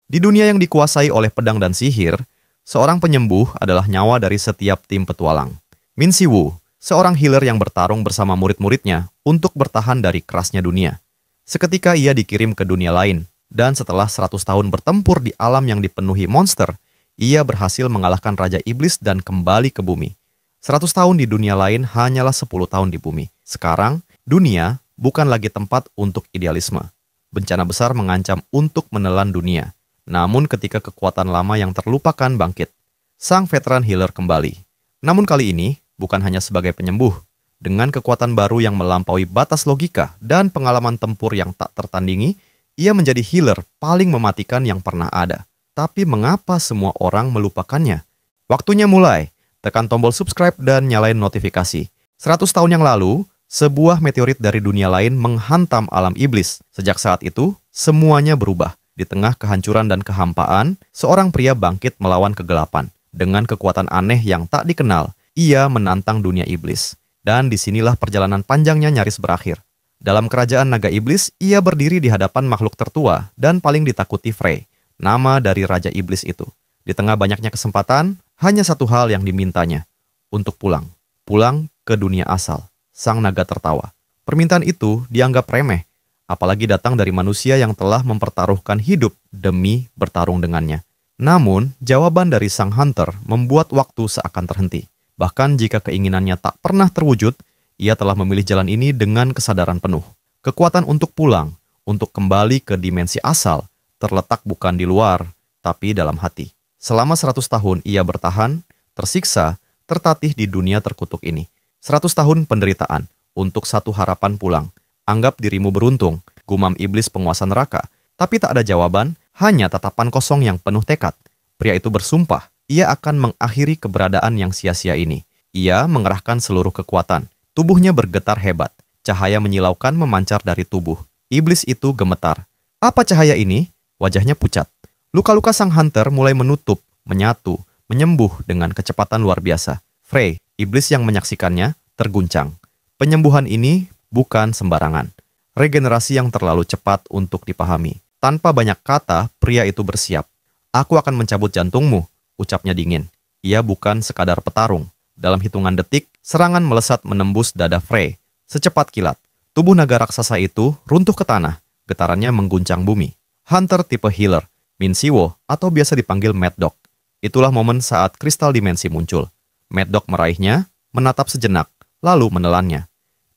Di dunia yang dikuasai oleh pedang dan sihir, seorang penyembuh adalah nyawa dari setiap tim petualang. Min Si Woo, seorang healer yang bertarung bersama murid-muridnya untuk bertahan dari kerasnya dunia. Seketika ia dikirim ke dunia lain, dan setelah 100 tahun bertempur di alam yang dipenuhi monster, ia berhasil mengalahkan Raja Iblis dan kembali ke bumi. 100 tahun di dunia lain hanyalah 10 tahun di bumi. Sekarang, dunia bukan lagi tempat untuk idealisme. Bencana besar mengancam untuk menelan dunia. Namun ketika kekuatan lama yang terlupakan bangkit, sang veteran healer kembali. Namun kali ini, bukan hanya sebagai penyembuh. Dengan kekuatan baru yang melampaui batas logika dan pengalaman tempur yang tak tertandingi, ia menjadi healer paling mematikan yang pernah ada. Tapi mengapa semua orang melupakannya? Waktunya mulai. Tekan tombol subscribe dan nyalain notifikasi. 100 tahun yang lalu, sebuah meteorit dari dunia lain menghantam alam iblis. Sejak saat itu, semuanya berubah. Di tengah kehancuran dan kehampaan, seorang pria bangkit melawan kegelapan. Dengan kekuatan aneh yang tak dikenal, ia menantang dunia iblis. Dan disinilah perjalanan panjangnya nyaris berakhir. Dalam kerajaan naga iblis, ia berdiri di hadapan makhluk tertua dan paling ditakuti Frey, nama dari Raja Iblis itu. Di tengah banyaknya kesempatan, hanya satu hal yang dimintanya, untuk pulang. Pulang ke dunia asal. Sang naga tertawa. Permintaan itu dianggap remeh, apalagi datang dari manusia yang telah mempertaruhkan hidup demi bertarung dengannya. Namun, jawaban dari sang hunter membuat waktu seakan terhenti. Bahkan jika keinginannya tak pernah terwujud, ia telah memilih jalan ini dengan kesadaran penuh. Kekuatan untuk pulang, untuk kembali ke dimensi asal, terletak bukan di luar, tapi dalam hati. Selama 100 tahun ia bertahan, tersiksa, tertatih di dunia terkutuk ini. 100 tahun penderitaan, untuk satu harapan pulang. Anggap dirimu beruntung, gumam iblis penguasa neraka. Tapi tak ada jawaban, hanya tatapan kosong yang penuh tekad. Pria itu bersumpah, ia akan mengakhiri keberadaan yang sia-sia ini. Ia mengerahkan seluruh kekuatan. Tubuhnya bergetar hebat. Cahaya menyilaukan memancar dari tubuh. Iblis itu gemetar. Apa cahaya ini? Wajahnya pucat. Luka-luka sang hunter mulai menutup, menyatu, menyembuh dengan kecepatan luar biasa. Frey, iblis yang menyaksikannya, terguncang. Penyembuhan ini bukan sembarangan. Regenerasi yang terlalu cepat untuk dipahami. Tanpa banyak kata, pria itu bersiap. Aku akan mencabut jantungmu, ucapnya dingin. Ia bukan sekadar petarung. Dalam hitungan detik, serangan melesat menembus dada Frey. Secepat kilat, tubuh naga raksasa itu runtuh ke tanah. Getarannya mengguncang bumi. Hunter tipe healer, Min Si Woo, atau biasa dipanggil Mad Dog. Itulah momen saat kristal dimensi muncul. Mad Dog meraihnya, menatap sejenak, lalu menelannya.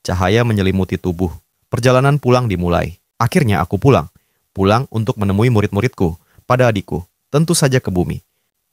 Cahaya menyelimuti tubuh. Perjalanan pulang dimulai. Akhirnya aku pulang. Pulang untuk menemui murid-muridku, pada adikku, tentu saja ke bumi.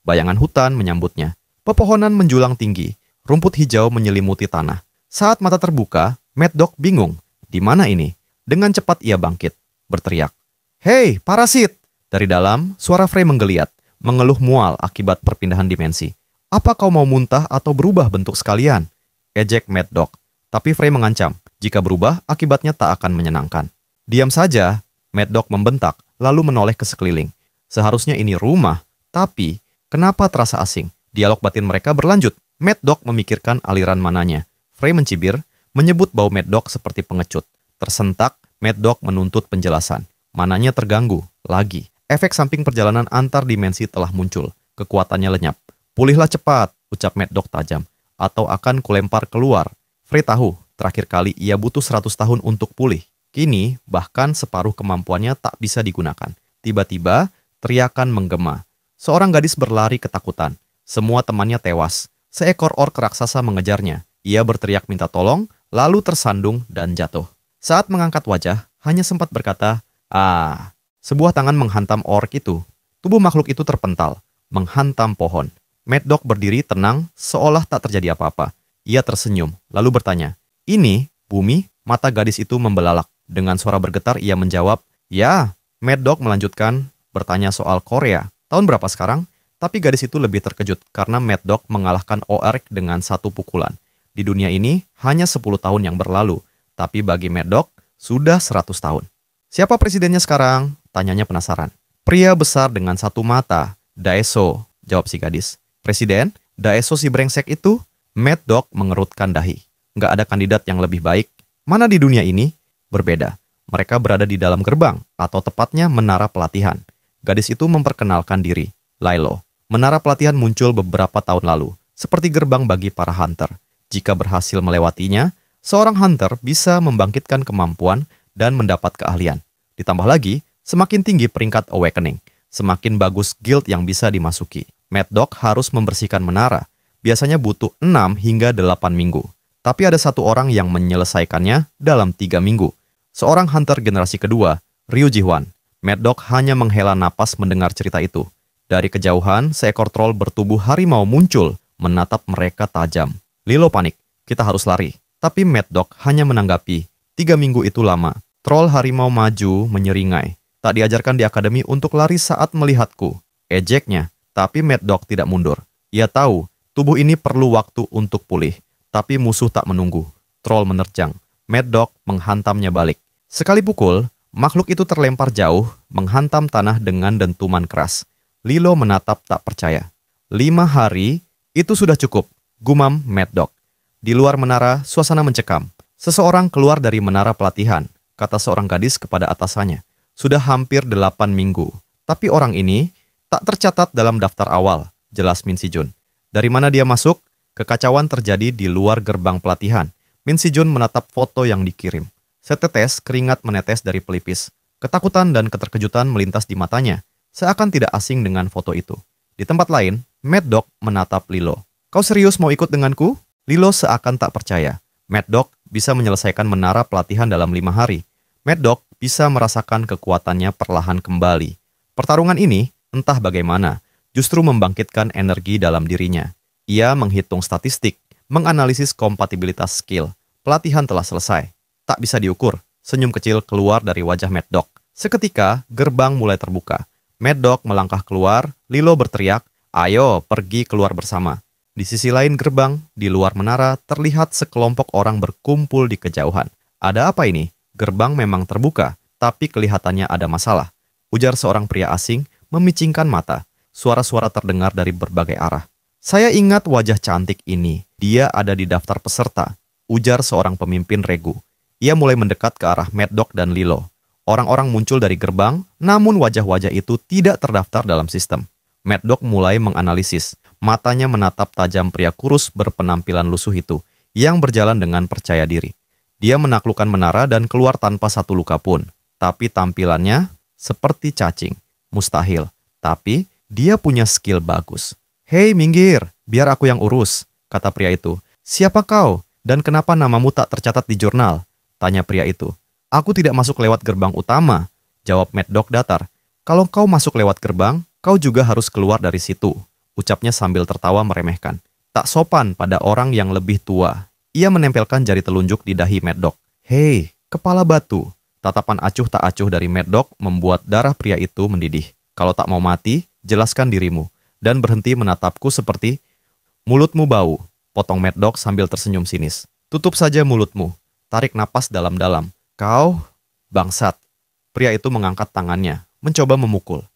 Bayangan hutan menyambutnya. Pepohonan menjulang tinggi. Rumput hijau menyelimuti tanah. Saat mata terbuka, Mad Dog bingung. Di mana ini? Dengan cepat ia bangkit, berteriak. Hei, parasit! Dari dalam, suara Frey menggeliat, mengeluh mual akibat perpindahan dimensi. Apa kau mau muntah atau berubah bentuk sekalian? Ejek Mad Dog. Tapi Frey mengancam, jika berubah, akibatnya tak akan menyenangkan. Diam saja, Mad Dog membentak, lalu menoleh ke sekeliling. Seharusnya ini rumah, tapi kenapa terasa asing? Dialog batin mereka berlanjut. Mad Dog memikirkan aliran mananya. Frey mencibir, menyebut bau Mad Dog seperti pengecut. Tersentak, Mad Dog menuntut penjelasan. Mananya terganggu, lagi. Efek samping perjalanan antar dimensi telah muncul. Kekuatannya lenyap. Pulihlah cepat, ucap Mad Dog tajam. Atau akan kulempar keluar. Frey tahu, terakhir kali ia butuh 100 tahun untuk pulih. Kini, bahkan separuh kemampuannya tak bisa digunakan. Tiba-tiba, teriakan menggema. Seorang gadis berlari ketakutan. Semua temannya tewas. Seekor orc raksasa mengejarnya. Ia berteriak minta tolong, lalu tersandung dan jatuh. Saat mengangkat wajah, hanya sempat berkata, "Ah." Sebuah tangan menghantam orc itu. Tubuh makhluk itu terpental, menghantam pohon. Mad Dog berdiri tenang, seolah tak terjadi apa-apa. Ia tersenyum, lalu bertanya, "Ini, bumi?" Mata gadis itu membelalak. Dengan suara bergetar, ia menjawab, "Ya." Mad Dog melanjutkan bertanya soal Korea. Tahun berapa sekarang? Tapi gadis itu lebih terkejut karena Mad Dog mengalahkan Oerk dengan satu pukulan. Di dunia ini, hanya 10 tahun yang berlalu. Tapi bagi Mad Dog, sudah 100 tahun. Siapa presidennya sekarang? Tanyanya penasaran. Pria besar dengan satu mata. Daeso, jawab si gadis. Presiden? Daeso si brengsek itu? Mad Dog mengerutkan dahi. Nggak ada kandidat yang lebih baik. Mana di dunia ini? Berbeda. Mereka berada di dalam gerbang, atau tepatnya menara pelatihan. Gadis itu memperkenalkan diri, Lilo. Menara pelatihan muncul beberapa tahun lalu, seperti gerbang bagi para hunter. Jika berhasil melewatinya, seorang hunter bisa membangkitkan kemampuan dan mendapat keahlian. Ditambah lagi, semakin tinggi peringkat awakening, semakin bagus guild yang bisa dimasuki. Mad Dog harus membersihkan menara, biasanya butuh 6 hingga 8 minggu. Tapi ada satu orang yang menyelesaikannya dalam 3 minggu. Seorang hunter generasi kedua, Ryu Ji-hwan. Mad Dog hanya menghela napas mendengar cerita itu. Dari kejauhan, seekor troll bertubuh harimau muncul, menatap mereka tajam. Lilo panik, kita harus lari. Tapi Mad Dog hanya menanggapi, 3 minggu itu lama. Troll harimau maju menyeringai. Tak diajarkan di akademi untuk lari saat melihatku. Ejeknya, tapi Mad Dog tidak mundur. Ia tahu, tubuh ini perlu waktu untuk pulih. Tapi musuh tak menunggu. Troll menerjang. Mad Dog menghantamnya balik. Sekali pukul, makhluk itu terlempar jauh, menghantam tanah dengan dentuman keras. Lilo menatap tak percaya. 5 hari, itu sudah cukup, gumam Mad Dog. Di luar menara, suasana mencekam. Seseorang keluar dari menara pelatihan, kata seorang gadis kepada atasannya. Sudah hampir 8 minggu. Tapi orang ini tak tercatat dalam daftar awal, jelas Min Si-jun. Dari mana dia masuk? Kekacauan terjadi di luar gerbang pelatihan. Min Si-jun menatap foto yang dikirim. Setetes keringat menetes dari pelipis. Ketakutan dan keterkejutan melintas di matanya. Seakan tidak asing dengan foto itu. Di tempat lain, Mad Dog menatap Lilo. Kau serius mau ikut denganku? Lilo seakan tak percaya. Mad Dog bisa menyelesaikan menara pelatihan dalam 5 hari. Mad Dog bisa merasakan kekuatannya perlahan kembali. Pertarungan ini, entah bagaimana, justru membangkitkan energi dalam dirinya. Ia menghitung statistik, menganalisis kompatibilitas skill. Pelatihan telah selesai. Tak bisa diukur. Senyum kecil keluar dari wajah Mad Dog. Seketika, gerbang mulai terbuka. Mad Dog melangkah keluar, Lilo berteriak, ayo pergi keluar bersama. Di sisi lain gerbang, di luar menara, terlihat sekelompok orang berkumpul di kejauhan. Ada apa ini? Gerbang memang terbuka, tapi kelihatannya ada masalah. Ujar seorang pria asing, memicingkan mata. Suara-suara terdengar dari berbagai arah. Saya ingat wajah cantik ini. Dia ada di daftar peserta. Ujar seorang pemimpin regu. Ia mulai mendekat ke arah Mad Dog dan Lilo. Orang-orang muncul dari gerbang, namun wajah-wajah itu tidak terdaftar dalam sistem. Mad Dog mulai menganalisis. Matanya menatap tajam pria kurus berpenampilan lusuh itu, yang berjalan dengan percaya diri. Dia menaklukkan menara dan keluar tanpa satu luka pun. Tapi tampilannya seperti cacing. Mustahil. Tapi dia punya skill bagus. Hei, minggir, biar aku yang urus, kata pria itu. Siapa kau? Dan kenapa namamu tak tercatat di jurnal? Tanya pria itu. Aku tidak masuk lewat gerbang utama, jawab Mad Dog datar. Kalau kau masuk lewat gerbang, kau juga harus keluar dari situ, ucapnya sambil tertawa meremehkan. Tak sopan pada orang yang lebih tua. Ia menempelkan jari telunjuk di dahi Mad Dog. Hei, kepala batu. Tatapan acuh tak acuh dari Mad Dog membuat darah pria itu mendidih. Kalau tak mau mati, jelaskan dirimu. Dan berhenti menatapku seperti, mulutmu bau, potong Mad Dog sambil tersenyum sinis. Tutup saja mulutmu. Tarik napas dalam-dalam. Kau, bangsat. Pria itu mengangkat tangannya, mencoba memukul.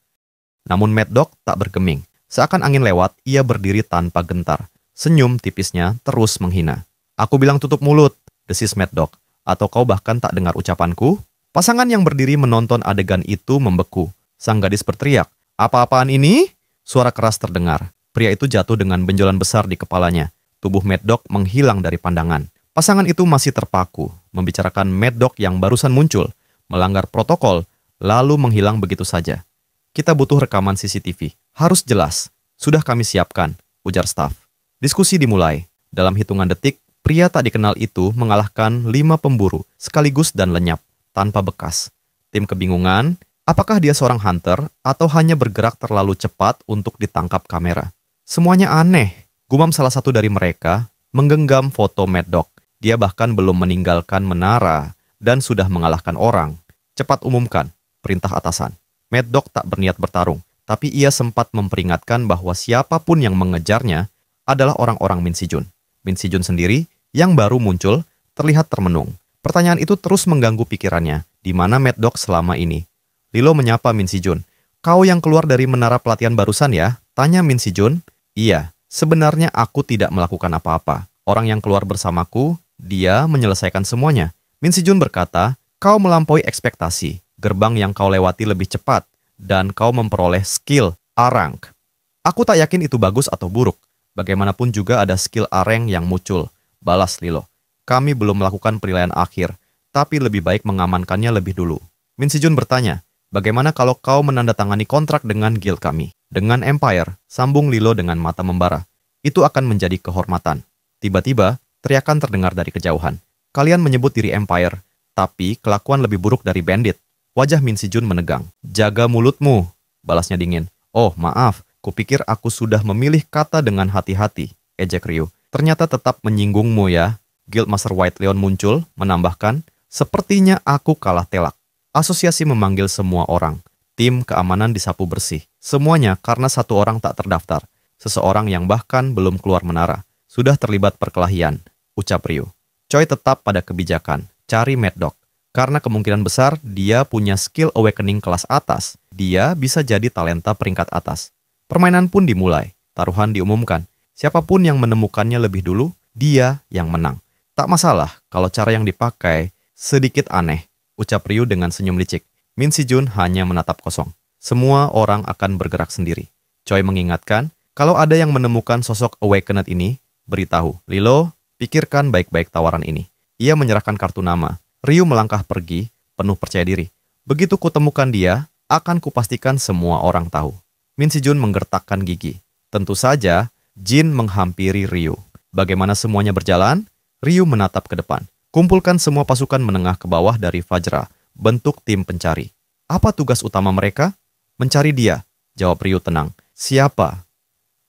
Namun Mad Dog tak bergeming. Seakan angin lewat, ia berdiri tanpa gentar. Senyum tipisnya terus menghina. Aku bilang tutup mulut, desis Mad Dog. Atau kau bahkan tak dengar ucapanku? Pasangan yang berdiri menonton adegan itu membeku. Sang gadis berteriak, apa-apaan ini? Suara keras terdengar. Pria itu jatuh dengan benjolan besar di kepalanya. Tubuh Mad Dog menghilang dari pandangan. Pasangan itu masih terpaku, membicarakan Mad Dog yang barusan muncul, melanggar protokol, lalu menghilang begitu saja. Kita butuh rekaman CCTV. Harus jelas. Sudah kami siapkan, ujar staf. Diskusi dimulai. Dalam hitungan detik, pria tak dikenal itu mengalahkan 5 pemburu, sekaligus dan lenyap, tanpa bekas. Tim kebingungan, apakah dia seorang hunter atau hanya bergerak terlalu cepat untuk ditangkap kamera? Semuanya aneh. Gumam salah satu dari mereka, menggenggam foto Mad Dog. Dia bahkan belum meninggalkan menara dan sudah mengalahkan orang. Cepat umumkan, perintah atasan. Mad Dog tak berniat bertarung, tapi ia sempat memperingatkan bahwa siapapun yang mengejarnya adalah orang-orang Min Si-jun. Min Si-jun sendiri, yang baru muncul, terlihat termenung. Pertanyaan itu terus mengganggu pikirannya, di mana Mad Dog selama ini. Lilo menyapa Min Si-jun. Kau yang keluar dari menara pelatihan barusan ya? Tanya Min Si-jun. Iya, sebenarnya aku tidak melakukan apa-apa. Orang yang keluar bersamaku, dia menyelesaikan semuanya. Min Si-jun berkata, kau melampaui ekspektasi. Gerbang yang kau lewati lebih cepat. dan kau memperoleh skill A-rank. Aku tak yakin itu bagus atau buruk. Bagaimanapun juga ada skill A-rank yang muncul, balas Lilo. Kami belum melakukan penilaian akhir, tapi lebih baik mengamankannya lebih dulu. Min Si-jun bertanya, bagaimana kalau kau menandatangani kontrak dengan guild kami? Dengan Empire, sambung Lilo dengan mata membara. Itu akan menjadi kehormatan. Tiba-tiba, teriakan terdengar dari kejauhan. Kalian menyebut diri Empire, tapi kelakuan lebih buruk dari bandit. Wajah Min Si-jun menegang. Jaga mulutmu, balasnya dingin. Oh, maaf, kupikir aku sudah memilih kata dengan hati-hati, ejek Ryu. Ternyata tetap menyinggungmu ya. Guildmaster White Leon muncul, menambahkan, sepertinya aku kalah telak. Asosiasi memanggil semua orang. Tim keamanan disapu bersih. Semuanya karena satu orang tak terdaftar. Seseorang yang bahkan belum keluar menara. Sudah terlibat perkelahian, ucap Ryu. Choi tetap pada kebijakan, cari Mad Dog. Karena kemungkinan besar dia punya skill awakening kelas atas. Dia bisa jadi talenta peringkat atas. Permainan pun dimulai. Taruhan diumumkan. Siapapun yang menemukannya lebih dulu, dia yang menang. Tak masalah kalau cara yang dipakai sedikit aneh, ucap Ryu dengan senyum licik. Min Si-jun hanya menatap kosong. Semua orang akan bergerak sendiri. Choi mengingatkan, kalau ada yang menemukan sosok Awakened ini, beritahu. Lilo, pikirkan baik-baik tawaran ini. Ia menyerahkan kartu nama. Ryu melangkah pergi, penuh percaya diri. Begitu kutemukan dia, akan kupastikan semua orang tahu. Min Si-jun menggertakkan gigi. Tentu saja, Jin menghampiri Ryu. Bagaimana semuanya berjalan? Ryu menatap ke depan. Kumpulkan semua pasukan menengah ke bawah dari Fajra, bentuk tim pencari. Apa tugas utama mereka? Mencari dia, jawab Ryu tenang. Siapa?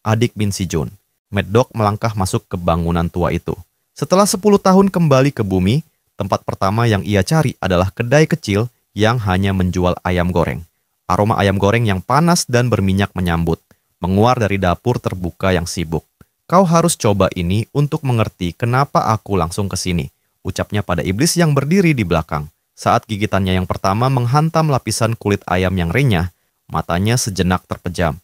Adik Min Si-jun. Mad Dog melangkah masuk ke bangunan tua itu. Setelah 10 tahun kembali ke bumi, tempat pertama yang ia cari adalah kedai kecil yang hanya menjual ayam goreng. Aroma ayam goreng yang panas dan berminyak menyambut, menguar dari dapur terbuka yang sibuk. Kau harus coba ini untuk mengerti kenapa aku langsung ke sini, ucapnya pada iblis yang berdiri di belakang. Saat gigitannya yang pertama menghantam lapisan kulit ayam yang renyah, matanya sejenak terpejam.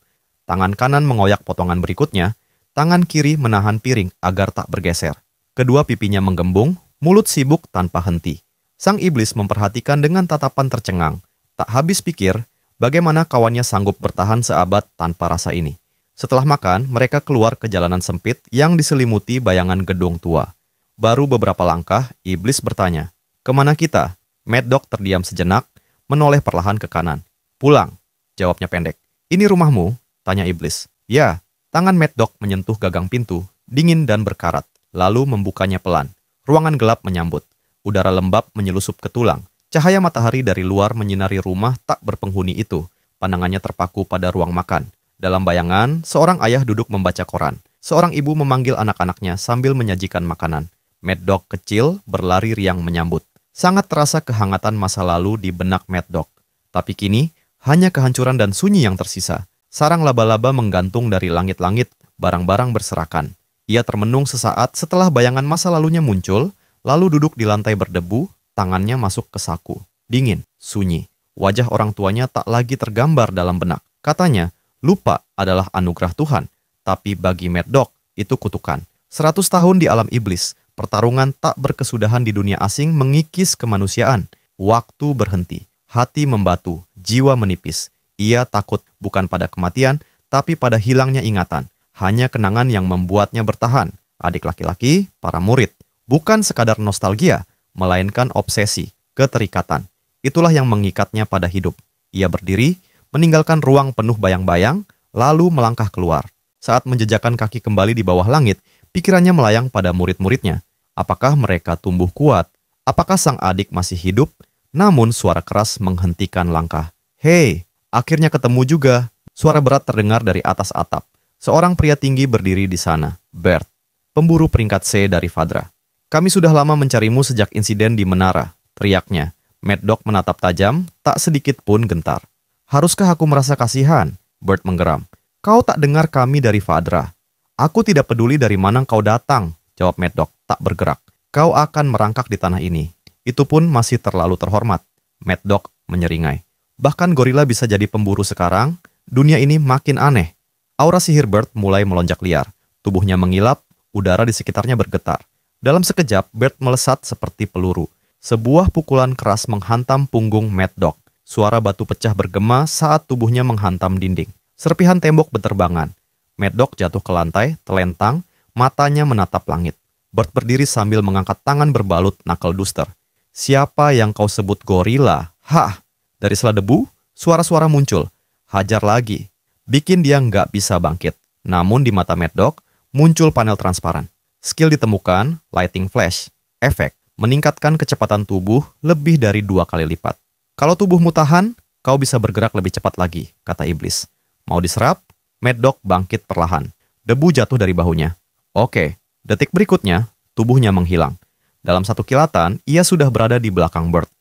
Tangan kanan mengoyak potongan berikutnya, tangan kiri menahan piring agar tak bergeser. Kedua pipinya menggembung, mulut sibuk tanpa henti. Sang iblis memperhatikan dengan tatapan tercengang. Tak habis pikir, bagaimana kawannya sanggup bertahan seabad tanpa rasa ini. Setelah makan, mereka keluar ke jalanan sempit yang diselimuti bayangan gedung tua. Baru beberapa langkah, iblis bertanya, "Kemana kita?" Mad Dog terdiam sejenak, menoleh perlahan ke kanan. "Pulang," jawabnya pendek. "Ini rumahmu?" tanya iblis. "Ya." Tangan Mad Dog menyentuh gagang pintu, dingin dan berkarat, lalu membukanya pelan. Ruangan gelap menyambut. Udara lembab menyelusup ke tulang. Cahaya matahari dari luar menyinari rumah tak berpenghuni itu. Pandangannya terpaku pada ruang makan. Dalam bayangan, seorang ayah duduk membaca koran. Seorang ibu memanggil anak-anaknya sambil menyajikan makanan. Mad Dog kecil berlari riang menyambut. Sangat terasa kehangatan masa lalu di benak Mad Dog. Tapi kini, hanya kehancuran dan sunyi yang tersisa. Sarang laba-laba menggantung dari langit-langit, barang-barang berserakan. Ia termenung sesaat setelah bayangan masa lalunya muncul, lalu duduk di lantai berdebu, tangannya masuk ke saku. Dingin, sunyi. Wajah orang tuanya tak lagi tergambar dalam benak. Katanya, lupa adalah anugerah Tuhan. Tapi bagi Mad Dog, itu kutukan. 100 tahun di alam iblis, pertarungan tak berkesudahan di dunia asing mengikis kemanusiaan. Waktu berhenti, hati membatu, jiwa menipis. Ia takut bukan pada kematian, tapi pada hilangnya ingatan. Hanya kenangan yang membuatnya bertahan. Adik laki-laki, para murid. Bukan sekadar nostalgia, melainkan obsesi, keterikatan. Itulah yang mengikatnya pada hidup. Ia berdiri, meninggalkan ruang penuh bayang-bayang, lalu melangkah keluar. Saat menjejakkan kaki kembali di bawah langit, pikirannya melayang pada murid-muridnya. Apakah mereka tumbuh kuat? Apakah sang adik masih hidup? Namun suara keras menghentikan langkah. "Hei, akhirnya ketemu juga." Suara berat terdengar dari atas atap. Seorang pria tinggi berdiri di sana. "Bert, pemburu peringkat C dari Fadra. Kami sudah lama mencarimu sejak insiden di menara," teriaknya. Mad Dog menatap tajam, tak sedikit pun gentar. "Haruskah aku merasa kasihan?" Bert menggeram. "Kau tak dengar kami dari Fadra." "Aku tidak peduli dari mana kau datang," jawab Mad Dog, tak bergerak. "Kau akan merangkak di tanah ini. Itu pun masih terlalu terhormat." Mad Dog menyeringai. "Bahkan gorila bisa jadi pemburu sekarang, dunia ini makin aneh." Aura sihir Bert mulai melonjak liar. Tubuhnya mengilap, udara di sekitarnya bergetar. Dalam sekejap, Bert melesat seperti peluru. Sebuah pukulan keras menghantam punggung Mad Dog. Suara batu pecah bergema saat tubuhnya menghantam dinding. Serpihan tembok berterbangan. Mad Dog jatuh ke lantai, telentang, matanya menatap langit. Bert berdiri sambil mengangkat tangan berbalut knuckle duster. Siapa yang kau sebut gorila? Hah! Dari sela debu, suara-suara muncul. Hajar lagi. Bikin dia nggak bisa bangkit. Namun di mata Mad Dog, muncul panel transparan. Skill ditemukan, lighting flash. Efek, meningkatkan kecepatan tubuh lebih dari 2 kali lipat. Kalau tubuhmu tahan, kau bisa bergerak lebih cepat lagi, kata iblis. Mau diserap? Mad Dog bangkit perlahan. Debu jatuh dari bahunya. Oke, detik berikutnya, tubuhnya menghilang. Dalam satu kilatan, ia sudah berada di belakang Bert.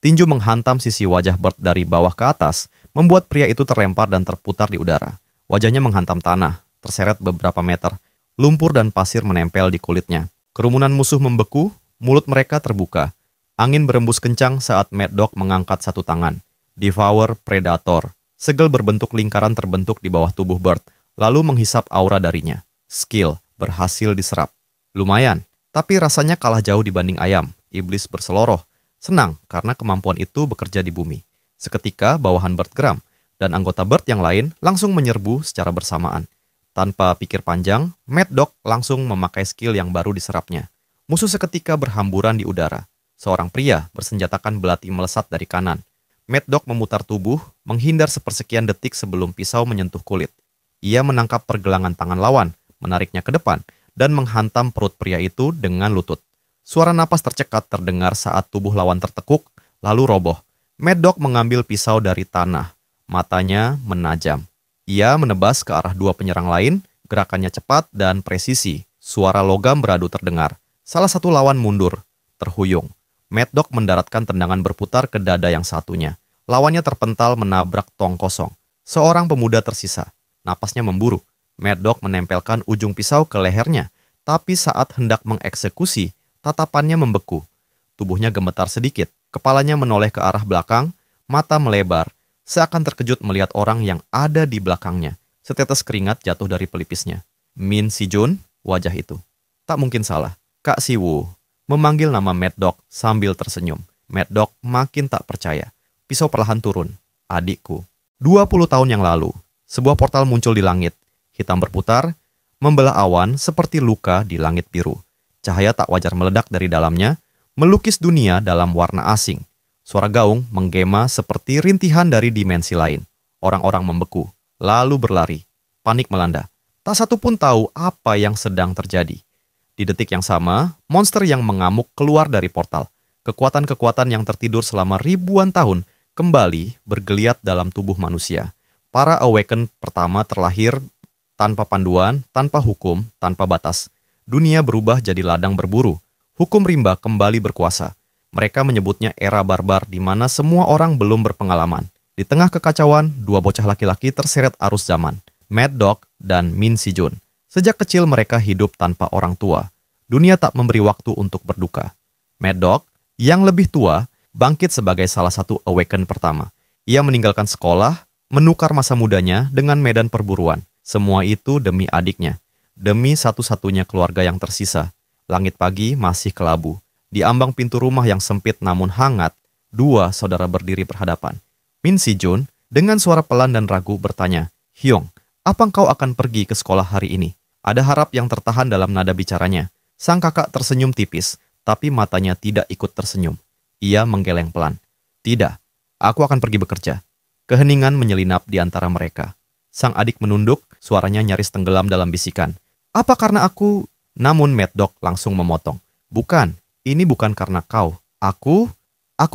Tinju menghantam sisi wajah Bert dari bawah ke atas, membuat pria itu terlempar dan terputar di udara. Wajahnya menghantam tanah, terseret beberapa meter. Lumpur dan pasir menempel di kulitnya. Kerumunan musuh membeku, mulut mereka terbuka. Angin berembus kencang saat Mad Dog mengangkat satu tangan. Devour Predator. Segel berbentuk lingkaran terbentuk di bawah tubuh Bert, lalu menghisap aura darinya. Skill berhasil diserap. Lumayan, tapi rasanya kalah jauh dibanding ayam. Iblis berseloroh. Senang karena kemampuan itu bekerja di bumi. Seketika bawahan Bert geram, dan anggota Bert yang lain langsung menyerbu secara bersamaan. Tanpa pikir panjang, Mad Dog langsung memakai skill yang baru diserapnya. Musuh seketika berhamburan di udara. Seorang pria bersenjatakan belati melesat dari kanan. Mad Dog memutar tubuh, menghindar sepersekian detik sebelum pisau menyentuh kulit. Ia menangkap pergelangan tangan lawan, menariknya ke depan, dan menghantam perut pria itu dengan lutut. Suara napas tercekat terdengar saat tubuh lawan tertekuk, lalu roboh. Mad Dog mengambil pisau dari tanah. Matanya menajam. Ia menebas ke arah 2 penyerang lain, gerakannya cepat dan presisi. Suara logam beradu terdengar. Salah satu lawan mundur, terhuyung. Mad Dog mendaratkan tendangan berputar ke dada yang satunya. Lawannya terpental menabrak tong kosong. Seorang pemuda tersisa. Napasnya memburu. Mad Dog menempelkan ujung pisau ke lehernya, tapi saat hendak mengeksekusi, tatapannya membeku. Tubuhnya gemetar sedikit, kepalanya menoleh ke arah belakang, mata melebar, seakan terkejut melihat orang yang ada di belakangnya. Setetes keringat jatuh dari pelipisnya. Min Si-jun, wajah itu. Tak mungkin salah. Kak Si-woo memanggil nama Mad Dog sambil tersenyum. Mad Dog makin tak percaya. Pisau perlahan turun. Adikku. 20 tahun yang lalu, sebuah portal muncul di langit. Hitam berputar, membelah awan seperti luka di langit biru. Cahaya tak wajar meledak dari dalamnya, melukis dunia dalam warna asing. Suara gaung menggema seperti rintihan dari dimensi lain. Orang-orang membeku, lalu berlari. Panik melanda. Tak satu pun tahu apa yang sedang terjadi. Di detik yang sama, monster yang mengamuk keluar dari portal. Kekuatan-kekuatan yang tertidur selama ribuan tahun kembali bergeliat dalam tubuh manusia. Para Awaken pertama terlahir tanpa panduan, tanpa hukum, tanpa batas. Dunia berubah jadi ladang berburu. Hukum rimba kembali berkuasa. Mereka menyebutnya era barbar di mana semua orang belum berpengalaman. Di tengah kekacauan, 2 bocah laki-laki terseret arus zaman. Mad Dog dan Min Si-jun. Sejak kecil mereka hidup tanpa orang tua. Dunia tak memberi waktu untuk berduka. Mad Dog, yang lebih tua, bangkit sebagai salah satu Awaken pertama. Ia meninggalkan sekolah, menukar masa mudanya dengan medan perburuan. Semua itu demi adiknya. Demi satu-satunya keluarga yang tersisa. Langit pagi masih kelabu. Di ambang pintu rumah yang sempit namun hangat, 2 saudara berdiri berhadapan. Min Si-jun dengan suara pelan dan ragu bertanya, "Hyung, apa engkau akan pergi ke sekolah hari ini?" Ada harap yang tertahan dalam nada bicaranya. Sang kakak tersenyum tipis, tapi matanya tidak ikut tersenyum. Ia menggeleng pelan. "Tidak, aku akan pergi bekerja." Keheningan menyelinap di antara mereka. Sang adik menunduk, suaranya nyaris tenggelam dalam bisikan. "Apa karena aku?" Namun Mad Dog langsung memotong. "Bukan, ini bukan karena kau. Aku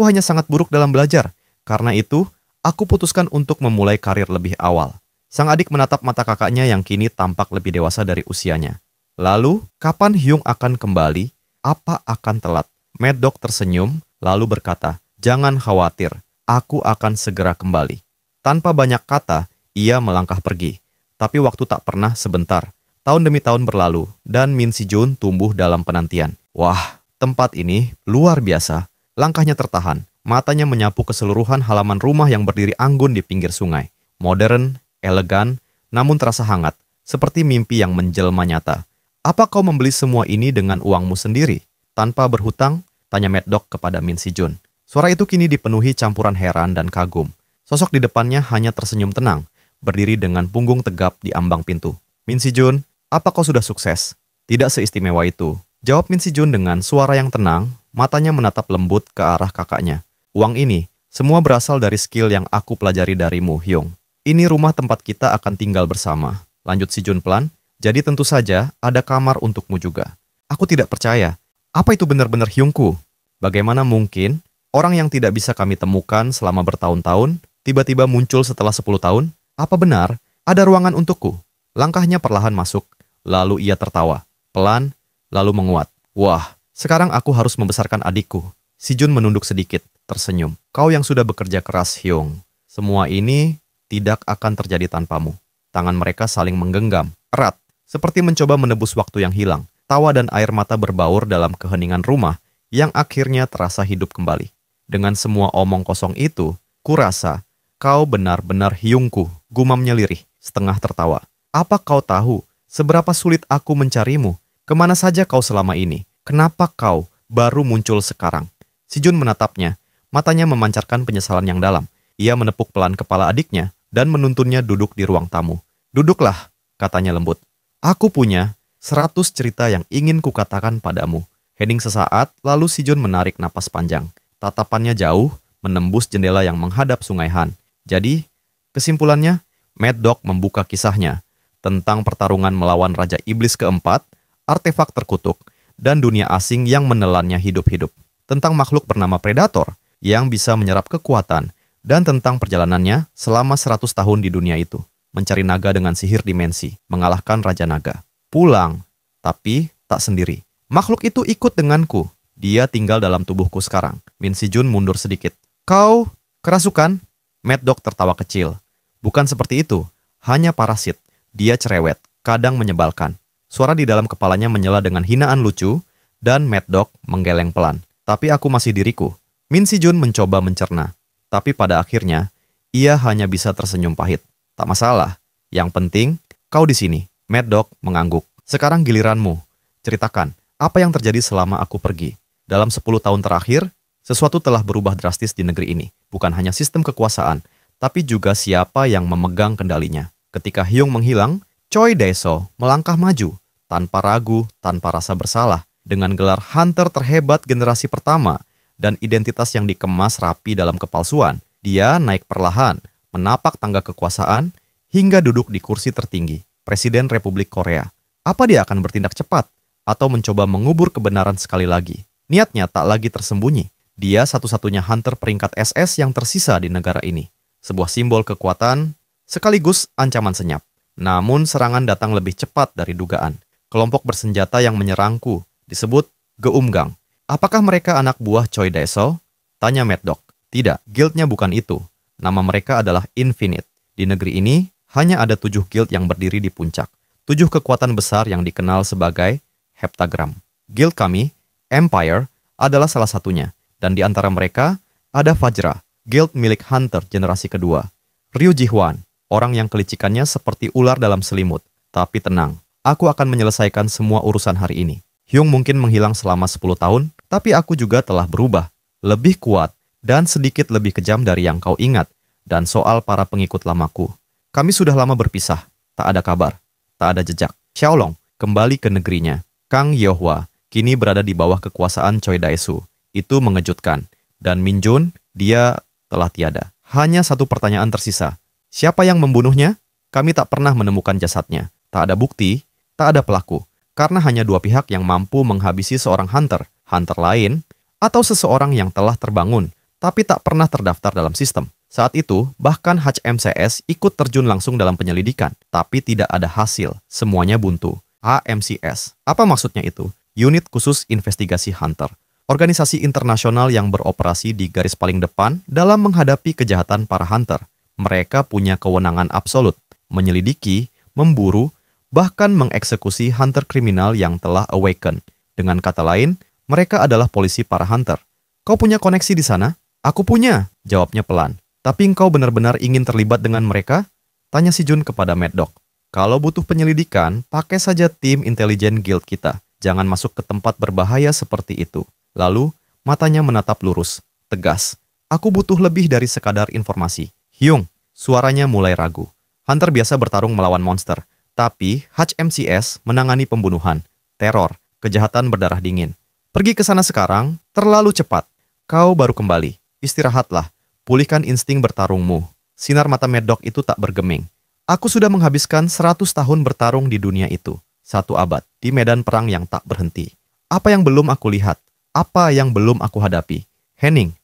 hanya sangat buruk dalam belajar. Karena itu, aku putuskan untuk memulai karir lebih awal." Sang adik menatap mata kakaknya yang kini tampak lebih dewasa dari usianya. "Lalu, kapan Hyung akan kembali? Apa akan telat?" Mad Dog tersenyum, lalu berkata, "Jangan khawatir, aku akan segera kembali." Tanpa banyak kata, ia melangkah pergi. Tapi waktu tak pernah sebentar. Tahun demi tahun berlalu, dan Min Si-jun tumbuh dalam penantian. Wah, tempat ini luar biasa. Langkahnya tertahan, matanya menyapu keseluruhan halaman rumah yang berdiri anggun di pinggir sungai. Modern, elegan, namun terasa hangat, seperti mimpi yang menjelma nyata. "Apa kau membeli semua ini dengan uangmu sendiri, tanpa berhutang?" tanya Mad Dog kepada Min Si-jun. Suara itu kini dipenuhi campuran heran dan kagum. Sosok di depannya hanya tersenyum tenang, berdiri dengan punggung tegap di ambang pintu. Min Si Jun, apa kau sudah sukses? Tidak seistimewa itu, jawab Min Si Jun dengan suara yang tenang, matanya menatap lembut ke arah kakaknya. Uang ini, semua berasal dari skill yang aku pelajari darimu, Hyung. Ini rumah tempat kita akan tinggal bersama. Lanjut Si Jun pelan, jadi tentu saja ada kamar untukmu juga. Aku tidak percaya. Apa itu benar-benar Hyungku? Bagaimana mungkin orang yang tidak bisa kami temukan selama bertahun-tahun tiba-tiba muncul setelah 10 tahun? Apa benar ada ruangan untukku? Langkahnya perlahan masuk, lalu ia tertawa. Pelan, lalu menguat. Wah, sekarang aku harus membesarkan adikku. Si Jun menunduk sedikit, tersenyum. Kau yang sudah bekerja keras, Hyung. Semua ini tidak akan terjadi tanpamu. Tangan mereka saling menggenggam, erat, seperti mencoba menebus waktu yang hilang. Tawa dan air mata berbaur dalam keheningan rumah yang akhirnya terasa hidup kembali. Dengan semua omong kosong itu, kurasa kau benar-benar Hyungku, gumamnya lirih, setengah tertawa. Apa kau tahu seberapa sulit aku mencarimu? Kemana saja kau selama ini? Kenapa kau baru muncul sekarang? Si Jun menatapnya, matanya memancarkan penyesalan yang dalam. Ia menepuk pelan kepala adiknya dan menuntunnya duduk di ruang tamu. Duduklah, katanya lembut. Aku punya 100 cerita yang ingin kukatakan padamu. Hening sesaat, lalu Si Jun menarik napas panjang. Tatapannya jauh, menembus jendela yang menghadap Sungai Han. Jadi, kesimpulannya, Mad Dog membuka kisahnya tentang pertarungan melawan Raja Iblis keempat, artefak terkutuk, dan dunia asing yang menelannya hidup-hidup. Tentang makhluk bernama Predator yang bisa menyerap kekuatan, dan tentang perjalanannya selama 100 tahun di dunia itu. Mencari naga dengan sihir dimensi, mengalahkan Raja Naga. Pulang, tapi tak sendiri. Makhluk itu ikut denganku. Dia tinggal dalam tubuhku sekarang. Min Si Jun mundur sedikit. Kau kerasukan? Mad Dog tertawa kecil. Bukan seperti itu, hanya parasit. Dia cerewet, kadang menyebalkan. Suara di dalam kepalanya menyela dengan hinaan lucu, dan Mad Dog menggeleng pelan. Tapi aku masih diriku. Min Si Jun mencoba mencerna. Tapi pada akhirnya, ia hanya bisa tersenyum pahit. Tak masalah. Yang penting, kau di sini. Mad Dog mengangguk. Sekarang giliranmu. Ceritakan, apa yang terjadi selama aku pergi? Dalam 10 tahun terakhir, sesuatu telah berubah drastis di negeri ini. Bukan hanya sistem kekuasaan, tapi juga siapa yang memegang kendalinya. Ketika Hyung menghilang, Choi Dae-so melangkah maju, tanpa ragu, tanpa rasa bersalah, dengan gelar hunter terhebat generasi pertama, dan identitas yang dikemas rapi dalam kepalsuan. Dia naik perlahan, menapak tangga kekuasaan, hingga duduk di kursi tertinggi. Presiden Republik Korea. Apa dia akan bertindak cepat? Atau mencoba mengubur kebenaran sekali lagi? Niatnya tak lagi tersembunyi. Dia satu-satunya hunter peringkat SS yang tersisa di negara ini. Sebuah simbol kekuatan, sekaligus ancaman senyap. Namun serangan datang lebih cepat dari dugaan. Kelompok bersenjata yang menyerangku disebut Geumgang. Apakah mereka anak buah Choi Dae-so? Tanya Mad Dog. Tidak, guildnya bukan itu. Nama mereka adalah Infinite. Di negeri ini, hanya ada 7 guild yang berdiri di puncak. 7 kekuatan besar yang dikenal sebagai heptagram. Guild kami, Empire, adalah salah satunya. Dan di antara mereka, ada Fajra, guild milik Hunter generasi kedua. Ryu Ji-hwan, orang yang kelicikannya seperti ular dalam selimut. Tapi tenang, aku akan menyelesaikan semua urusan hari ini. Hyung mungkin menghilang selama 10 tahun, tapi aku juga telah berubah. Lebih kuat, dan sedikit lebih kejam dari yang kau ingat. Dan soal para pengikut lamaku. Kami sudah lama berpisah, tak ada kabar, tak ada jejak. Xiaolong kembali ke negerinya. Kang Yeohwa kini berada di bawah kekuasaan Choi Dae-su. Itu mengejutkan. Dan Min Jun, dia telah tiada. Hanya satu pertanyaan tersisa. Siapa yang membunuhnya? Kami tak pernah menemukan jasadnya. Tak ada bukti, tak ada pelaku. Karena hanya 2 pihak yang mampu menghabisi seorang hunter. Hunter lain, atau seseorang yang telah terbangun, tapi tak pernah terdaftar dalam sistem. Saat itu, bahkan HMCS ikut terjun langsung dalam penyelidikan, tapi tidak ada hasil. Semuanya buntu. HMCS. Apa maksudnya itu? Unit Khusus Investigasi Hunter. Organisasi internasional yang beroperasi di garis paling depan dalam menghadapi kejahatan para hunter. Mereka punya kewenangan absolut, menyelidiki, memburu, bahkan mengeksekusi hunter kriminal yang telah awaken. Dengan kata lain, mereka adalah polisi para hunter. Kau punya koneksi di sana? Aku punya, jawabnya pelan. Tapi engkau benar-benar ingin terlibat dengan mereka? Tanya Si Jun kepada Mad Dog. Kalau butuh penyelidikan, pakai saja tim intelijen guild kita. Jangan masuk ke tempat berbahaya seperti itu. Lalu, matanya menatap lurus. tegas. Aku butuh lebih dari sekadar informasi. Hyung, suaranya mulai ragu. Hunter biasa bertarung melawan monster, tapi HMCS menangani pembunuhan, teror, kejahatan berdarah dingin. Pergi ke sana sekarang, terlalu cepat. Kau baru kembali. Istirahatlah. Pulihkan insting bertarungmu. Sinar mata Mad Dog itu tak bergeming. Aku sudah menghabiskan 100 tahun bertarung di dunia itu. 1 abad, di medan perang yang tak berhenti. Apa yang belum aku lihat? Apa yang belum aku hadapi? Henning.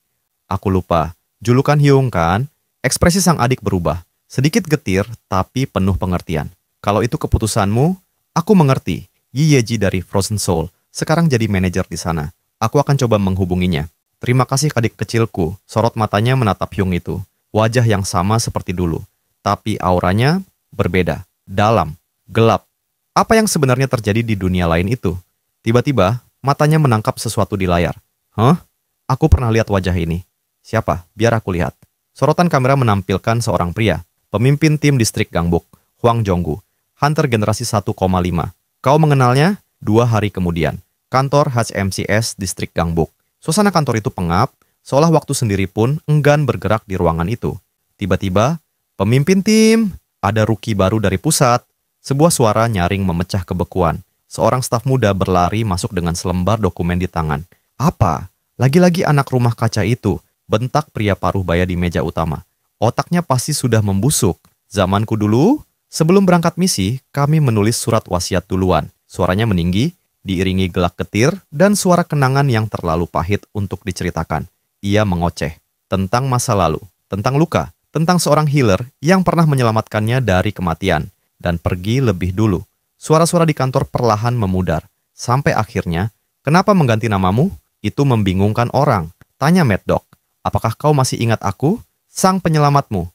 Aku lupa. Julukan Hyung kan? Ekspresi sang adik berubah. Sedikit getir, tapi penuh pengertian. Kalau itu keputusanmu, aku mengerti. Yi Yeji dari Frozen Soul sekarang jadi manajer di sana. Aku akan coba menghubunginya. Terima kasih adik kecilku. Sorot matanya menatap Hyung itu. Wajah yang sama seperti dulu. Tapi auranya berbeda, dalam, gelap. Apa yang sebenarnya terjadi di dunia lain itu? Tiba-tiba, matanya menangkap sesuatu di layar. Hah? Aku pernah lihat wajah ini. Siapa? Biar aku lihat. Sorotan kamera menampilkan seorang pria, pemimpin tim distrik Gangbuk, Hwang Jonggu, Hunter generasi 1,5. Kau mengenalnya? 2 hari kemudian. Kantor HMCS distrik Gangbuk. Suasana kantor itu pengap, seolah waktu sendiri pun enggan bergerak di ruangan itu. Tiba-tiba, pemimpin tim, ada rookie baru dari pusat. Sebuah suara nyaring memecah kebekuan. Seorang staf muda berlari masuk dengan selembar dokumen di tangan. Apa? Lagi-lagi anak rumah kaca itu, bentak pria paruh baya di meja utama. Otaknya pasti sudah membusuk. Zamanku dulu, sebelum berangkat misi, kami menulis surat wasiat duluan. Suaranya meninggi, diiringi gelak getir, dan suara kenangan yang terlalu pahit untuk diceritakan. Ia mengoceh tentang masa lalu, tentang luka, tentang seorang healer yang pernah menyelamatkannya dari kematian dan pergi lebih dulu. Suara-suara di kantor perlahan memudar. Sampai akhirnya, kenapa mengganti namamu? Itu membingungkan orang. Tanya Mad Dog, apakah kau masih ingat aku? Sang penyelamatmu.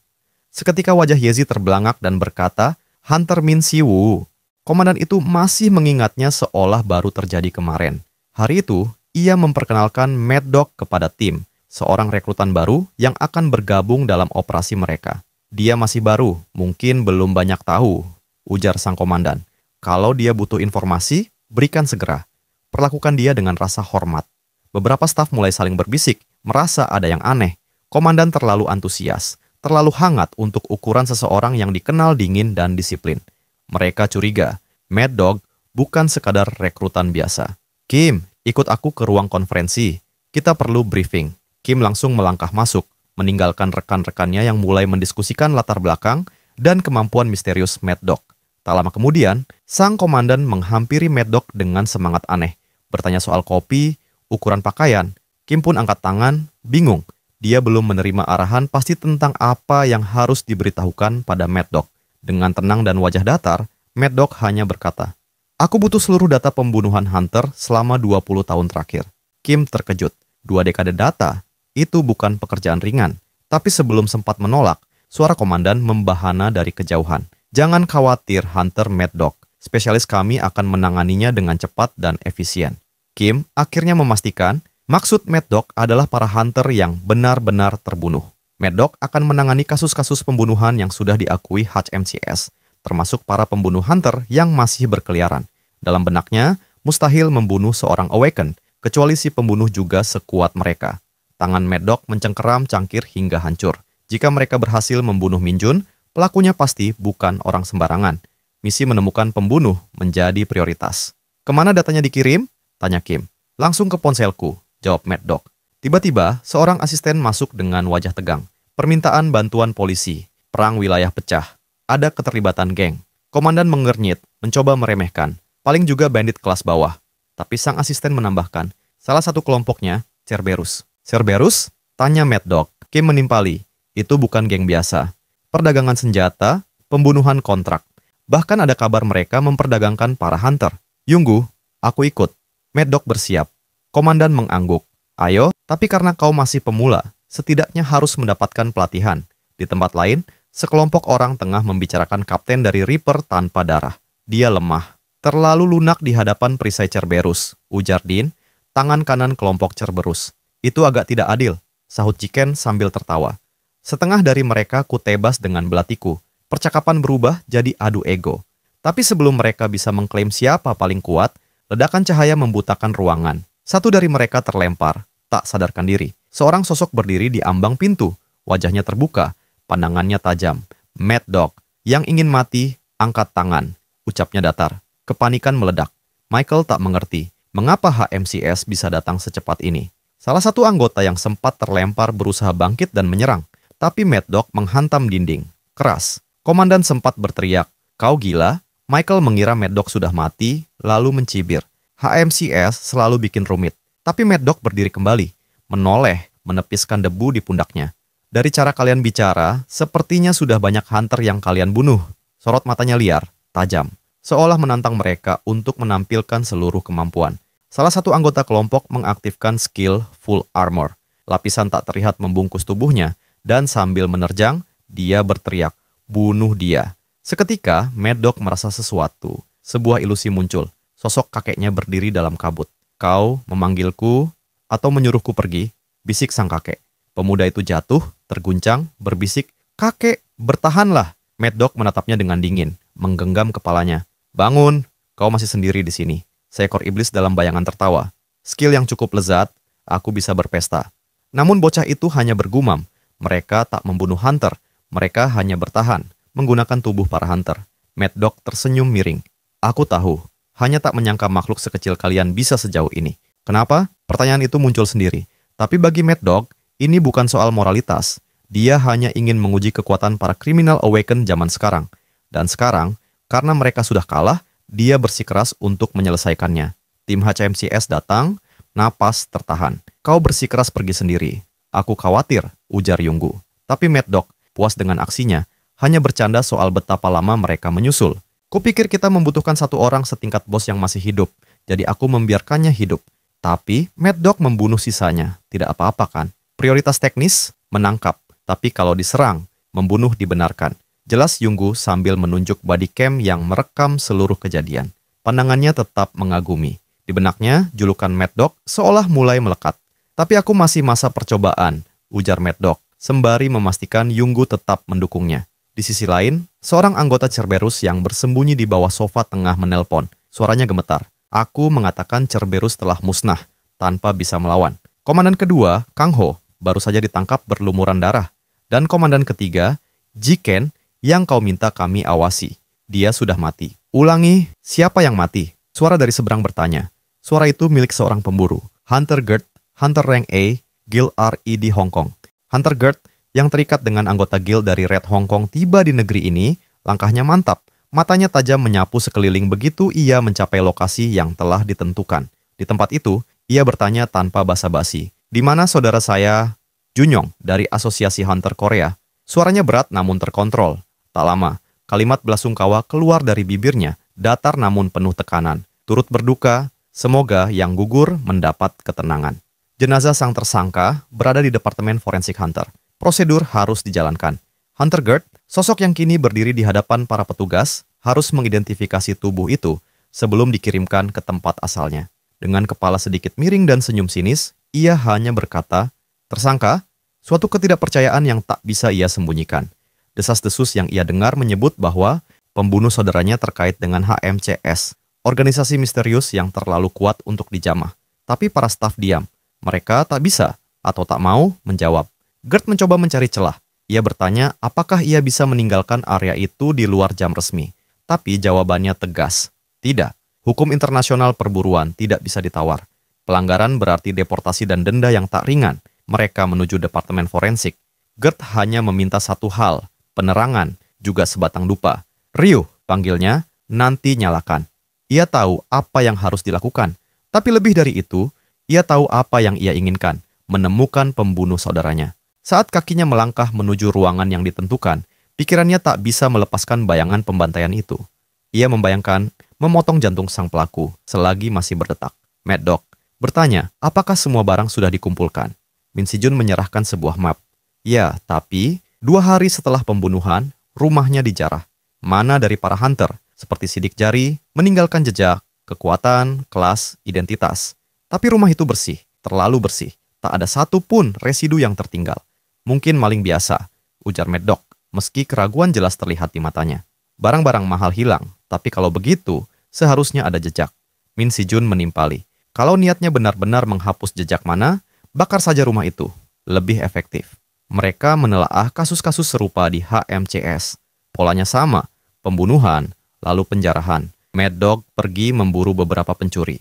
Seketika wajah Yezi terbelangak dan berkata, Hunter Min Siwoo. Komandan itu masih mengingatnya seolah baru terjadi kemarin. Hari itu, ia memperkenalkan Mad Dog kepada tim. Seorang rekrutan baru yang akan bergabung dalam operasi mereka. Dia masih baru, mungkin belum banyak tahu, ujar sang komandan. Kalau dia butuh informasi, berikan segera. Perlakukan dia dengan rasa hormat. Beberapa staf mulai saling berbisik, merasa ada yang aneh. Komandan terlalu antusias, terlalu hangat untuk ukuran seseorang yang dikenal dingin dan disiplin. Mereka curiga, Mad Dog bukan sekadar rekrutan biasa. Kim, ikut aku ke ruang konferensi. Kita perlu briefing. Kim langsung melangkah masuk, meninggalkan rekan-rekannya yang mulai mendiskusikan latar belakang dan kemampuan misterius Mad Dog. Tak lama kemudian, sang komandan menghampiri Mad Dog dengan semangat aneh. Bertanya soal kopi, ukuran pakaian. Kim pun angkat tangan, bingung. Dia belum menerima arahan pasti tentang apa yang harus diberitahukan pada Mad Dog. Dengan tenang dan wajah datar, Mad Dog hanya berkata, aku butuh seluruh data pembunuhan Hunter selama 20 tahun terakhir. Kim terkejut. 2 dekade data? Itu bukan pekerjaan ringan. Tapi sebelum sempat menolak, suara komandan membahana dari kejauhan. Jangan khawatir Hunter Mad Dog. Spesialis kami akan menanganinya dengan cepat dan efisien. Kim akhirnya memastikan maksud Mad Dog adalah para hunter yang benar-benar terbunuh. Mad Dog akan menangani kasus-kasus pembunuhan yang sudah diakui HMCS, termasuk para pembunuh hunter yang masih berkeliaran. Dalam benaknya, mustahil membunuh seorang Awaken, kecuali si pembunuh juga sekuat mereka. Tangan Mad Dog mencengkeram cangkir hingga hancur. Jika mereka berhasil membunuh Min Jun, pelakunya pasti bukan orang sembarangan. Misi menemukan pembunuh menjadi prioritas. Kemana datanya dikirim? Tanya Kim. Langsung ke ponselku, jawab Mad Dog. Tiba-tiba, seorang asisten masuk dengan wajah tegang. Permintaan bantuan polisi. Perang wilayah pecah. Ada keterlibatan geng. Komandan mengernyit, mencoba meremehkan. Paling juga bandit kelas bawah. Tapi sang asisten menambahkan, salah satu kelompoknya, Cerberus. Cerberus? Tanya Mad Dog. Kim menimpali. Itu bukan geng biasa. Perdagangan senjata, pembunuhan kontrak. Bahkan ada kabar mereka memperdagangkan para hunter. Yunggu, aku ikut. Mad Dog bersiap. Komandan mengangguk. Ayo, tapi karena kau masih pemula, setidaknya harus mendapatkan pelatihan. Di tempat lain, sekelompok orang tengah membicarakan kapten dari Reaper tanpa darah. Dia lemah. Terlalu lunak di hadapan perisai Cerberus, ujar Din, tangan kanan kelompok Cerberus. Itu agak tidak adil, sahut Chicken sambil tertawa. Setengah dari mereka kutebas dengan belatiku. Percakapan berubah jadi adu ego. Tapi sebelum mereka bisa mengklaim siapa paling kuat, ledakan cahaya membutakan ruangan. Satu dari mereka terlempar, tak sadarkan diri. Seorang sosok berdiri di ambang pintu. Wajahnya terbuka, pandangannya tajam. Mad Dog, yang ingin mati, angkat tangan. Ucapnya datar. Kepanikan meledak. Michael tak mengerti mengapa HMCS bisa datang secepat ini. Salah satu anggota yang sempat terlempar berusaha bangkit dan menyerang. Tapi Mad Dog menghantam dinding. Keras. Komandan sempat berteriak, "Kau gila?" Michael mengira Mad Dog sudah mati, lalu mencibir. HMCS selalu bikin rumit. Tapi Mad Dog berdiri kembali, menoleh, menepiskan debu di pundaknya. "Dari cara kalian bicara, sepertinya sudah banyak hunter yang kalian bunuh." Sorot matanya liar, tajam, seolah menantang mereka untuk menampilkan seluruh kemampuan. Salah satu anggota kelompok mengaktifkan skill full armor. Lapisan tak terlihat membungkus tubuhnya, dan sambil menerjang, dia berteriak, "Bunuh dia." Seketika, Mad Dog merasa sesuatu. Sebuah ilusi muncul. Sosok kakeknya berdiri dalam kabut. "Kau memanggilku atau menyuruhku pergi?" bisik sang kakek. Pemuda itu jatuh, terguncang, berbisik, "Kakek, bertahanlah." Mad Dog menatapnya dengan dingin, menggenggam kepalanya. "Bangun, kau masih sendiri di sini." Seekor iblis dalam bayangan tertawa. "Skill yang cukup lezat, aku bisa berpesta." Namun bocah itu hanya bergumam. Mereka tak membunuh hunter, mereka hanya bertahan, menggunakan tubuh para hunter. Mad Dog tersenyum miring. "Aku tahu, hanya tak menyangka makhluk sekecil kalian bisa sejauh ini." Kenapa? Pertanyaan itu muncul sendiri. Tapi bagi Mad Dog, ini bukan soal moralitas. Dia hanya ingin menguji kekuatan para criminal awaken zaman sekarang. Dan sekarang, karena mereka sudah kalah, dia bersikeras untuk menyelesaikannya. Tim HMCS datang, napas tertahan. "Kau bersikeras pergi sendiri." "Aku khawatir," ujar Yunggu. Tapi Mad Dog, puas dengan aksinya, hanya bercanda soal betapa lama mereka menyusul. "Kupikir kita membutuhkan satu orang setingkat bos yang masih hidup, jadi aku membiarkannya hidup." Tapi Mad Dog membunuh sisanya, tidak apa-apa kan? Prioritas teknis, menangkap. Tapi kalau diserang, membunuh dibenarkan. Jelas Yunggu sambil menunjuk body cam yang merekam seluruh kejadian. Pandangannya tetap mengagumi. Di benaknya, julukan Mad Dog seolah mulai melekat. "Tapi aku masih masa percobaan," ujar Mad Dog, sembari memastikan Yunggu tetap mendukungnya. Di sisi lain, seorang anggota Cerberus yang bersembunyi di bawah sofa tengah menelpon. Suaranya gemetar. "Aku mengatakan Cerberus telah musnah, tanpa bisa melawan." Komandan kedua, Kang Ho, baru saja ditangkap berlumuran darah. Dan komandan ketiga, Jiken, yang kau minta kami awasi. Dia sudah mati. "Ulangi, siapa yang mati?" Suara dari seberang bertanya. Suara itu milik seorang pemburu. Hunter Gert, Hunter Rank A, Guild RED Hong Kong. Hunter Gert, yang terikat dengan anggota guild dari Red Hong Kong tiba di negeri ini, langkahnya mantap. Matanya tajam menyapu sekeliling begitu ia mencapai lokasi yang telah ditentukan. Di tempat itu, ia bertanya tanpa basa-basi. "Di mana saudara saya, Junyong, dari Asosiasi Hunter Korea?" Suaranya berat namun terkontrol. Tak lama, kalimat belasungkawa keluar dari bibirnya, datar namun penuh tekanan. Turut berduka, semoga yang gugur mendapat ketenangan. Jenazah sang tersangka berada di Departemen Forensik Hunter. Prosedur harus dijalankan. Hunter Gert, sosok yang kini berdiri di hadapan para petugas, harus mengidentifikasi tubuh itu sebelum dikirimkan ke tempat asalnya. Dengan kepala sedikit miring dan senyum sinis, ia hanya berkata, "Tersangka, suatu ketidakpercayaan yang tak bisa ia sembunyikan." Desas-desus yang ia dengar menyebut bahwa pembunuh saudaranya terkait dengan HMCS, organisasi misterius yang terlalu kuat untuk dijamah. Tapi para staf diam. Mereka tak bisa atau tak mau menjawab. Gert mencoba mencari celah. Ia bertanya apakah ia bisa meninggalkan area itu di luar jam resmi. Tapi jawabannya tegas. Tidak. Hukum internasional perburuan tidak bisa ditawar. Pelanggaran berarti deportasi dan denda yang tak ringan. Mereka menuju Departemen Forensik. Gert hanya meminta satu hal, penerangan, juga sebatang dupa. "Ryu," panggilnya, "nanti nyalakan." Ia tahu apa yang harus dilakukan. Tapi lebih dari itu, ia tahu apa yang ia inginkan, menemukan pembunuh saudaranya. Saat kakinya melangkah menuju ruangan yang ditentukan, pikirannya tak bisa melepaskan bayangan pembantaian itu. Ia membayangkan memotong jantung sang pelaku selagi masih berdetak. Mad Dog bertanya, apakah semua barang sudah dikumpulkan? Min Si Jun menyerahkan sebuah map. Ya, tapi 2 hari setelah pembunuhan, rumahnya dijarah. Mana dari para hunter, seperti sidik jari, meninggalkan jejak, kekuatan, kelas, identitas. Tapi rumah itu bersih, terlalu bersih. Tak ada satu pun residu yang tertinggal. "Mungkin maling biasa," ujar Mad Dog, meski keraguan jelas terlihat di matanya. "Barang-barang mahal hilang, tapi kalau begitu, seharusnya ada jejak." Min Si Jun menimpali. "Kalau niatnya benar-benar menghapus jejak mana, bakar saja rumah itu. lebih efektif. Mereka menelaah kasus-kasus serupa di HMCS. Polanya sama, pembunuhan, lalu penjarahan. Mad Dog pergi memburu beberapa pencuri.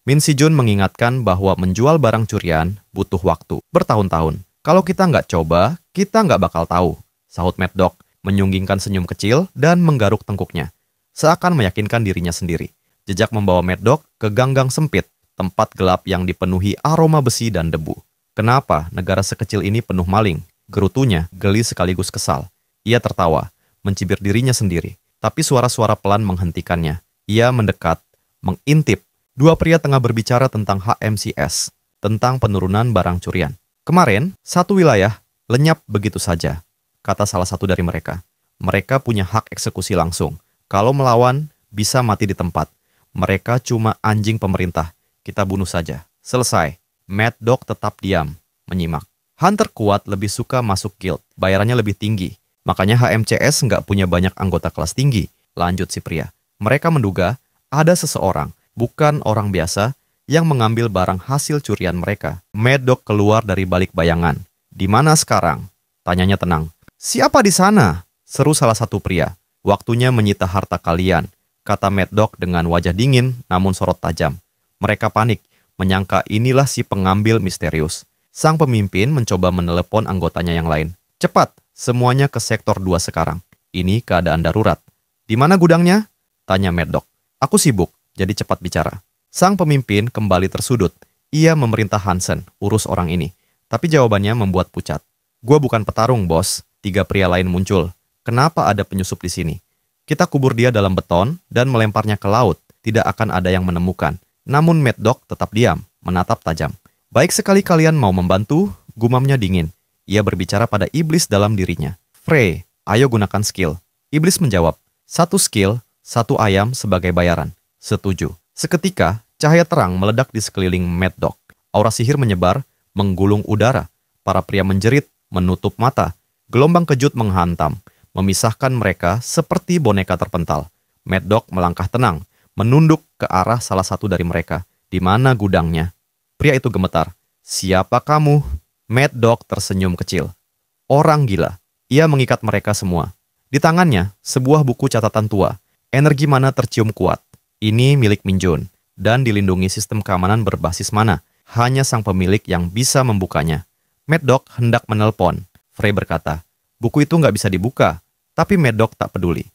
Min Si-jun mengingatkan bahwa menjual barang curian butuh waktu, bertahun-tahun. Kalau kita nggak coba, kita nggak bakal tahu, sahut Mad Dog, menyunggingkan senyum kecil dan menggaruk tengkuknya. Seakan meyakinkan dirinya sendiri. Jejak membawa Mad Dog ke ganggang sempit, tempat gelap yang dipenuhi aroma besi dan debu. Kenapa negara sekecil ini penuh maling? Gerutunya geli sekaligus kesal. Ia tertawa, mencibir dirinya sendiri. Tapi suara-suara pelan menghentikannya. Ia mendekat, mengintip. Dua pria tengah berbicara tentang HMCS, tentang penurunan barang curian. Kemarin, satu wilayah lenyap begitu saja, kata salah satu dari mereka. Mereka punya hak eksekusi langsung. Kalau melawan, bisa mati di tempat. Mereka cuma anjing pemerintah. Kita bunuh saja. Selesai. Mad Dog tetap diam, menyimak. Hunter kuat lebih suka masuk guild, bayarannya lebih tinggi. Makanya HMCS nggak punya banyak anggota kelas tinggi, lanjut si pria. Mereka menduga ada seseorang, bukan orang biasa, yang mengambil barang hasil curian mereka. Mad Dog keluar dari balik bayangan. Di mana sekarang? Tanyanya tenang. Siapa di sana? Seru salah satu pria. Waktunya menyita harta kalian, kata Mad Dog dengan wajah dingin namun sorot tajam. Mereka panik, menyangka inilah si pengambil misterius. Sang pemimpin mencoba menelepon anggotanya yang lain. Cepat, semuanya ke sektor 2 sekarang. Ini keadaan darurat. Di mana gudangnya? Tanya Mad Dog. Aku sibuk, jadi cepat bicara. Sang pemimpin kembali tersudut. Ia memerintah Hansen, urus orang ini. Tapi jawabannya membuat pucat. Gua bukan petarung, bos. 3 pria lain muncul. Kenapa ada penyusup di sini? Kita kubur dia dalam beton dan melemparnya ke laut. Tidak akan ada yang menemukan. Namun Mad Dog tetap diam, menatap tajam. Baik sekali kalian mau membantu, gumamnya dingin. Ia berbicara pada iblis dalam dirinya. Frey, ayo gunakan skill. Iblis menjawab, 1 skill, 1 ayam sebagai bayaran. Setuju. Seketika, cahaya terang meledak di sekeliling Mad Dog. Aura sihir menyebar, menggulung udara. Para pria menjerit, menutup mata. Gelombang kejut menghantam, memisahkan mereka seperti boneka terpental. Mad Dog melangkah tenang, menunduk ke arah salah satu dari mereka. Di mana gudangnya? Pria itu gemetar. Siapa kamu? Mad Dog tersenyum kecil. Orang gila. Ia mengikat mereka semua. Di tangannya, sebuah buku catatan tua. Energi mana tercium kuat. Ini milik Min Jun, dan dilindungi sistem keamanan berbasis mana. Hanya sang pemilik yang bisa membukanya. Mad Dog hendak menelpon. Frey berkata, buku itu nggak bisa dibuka. Tapi Mad Dog tak peduli.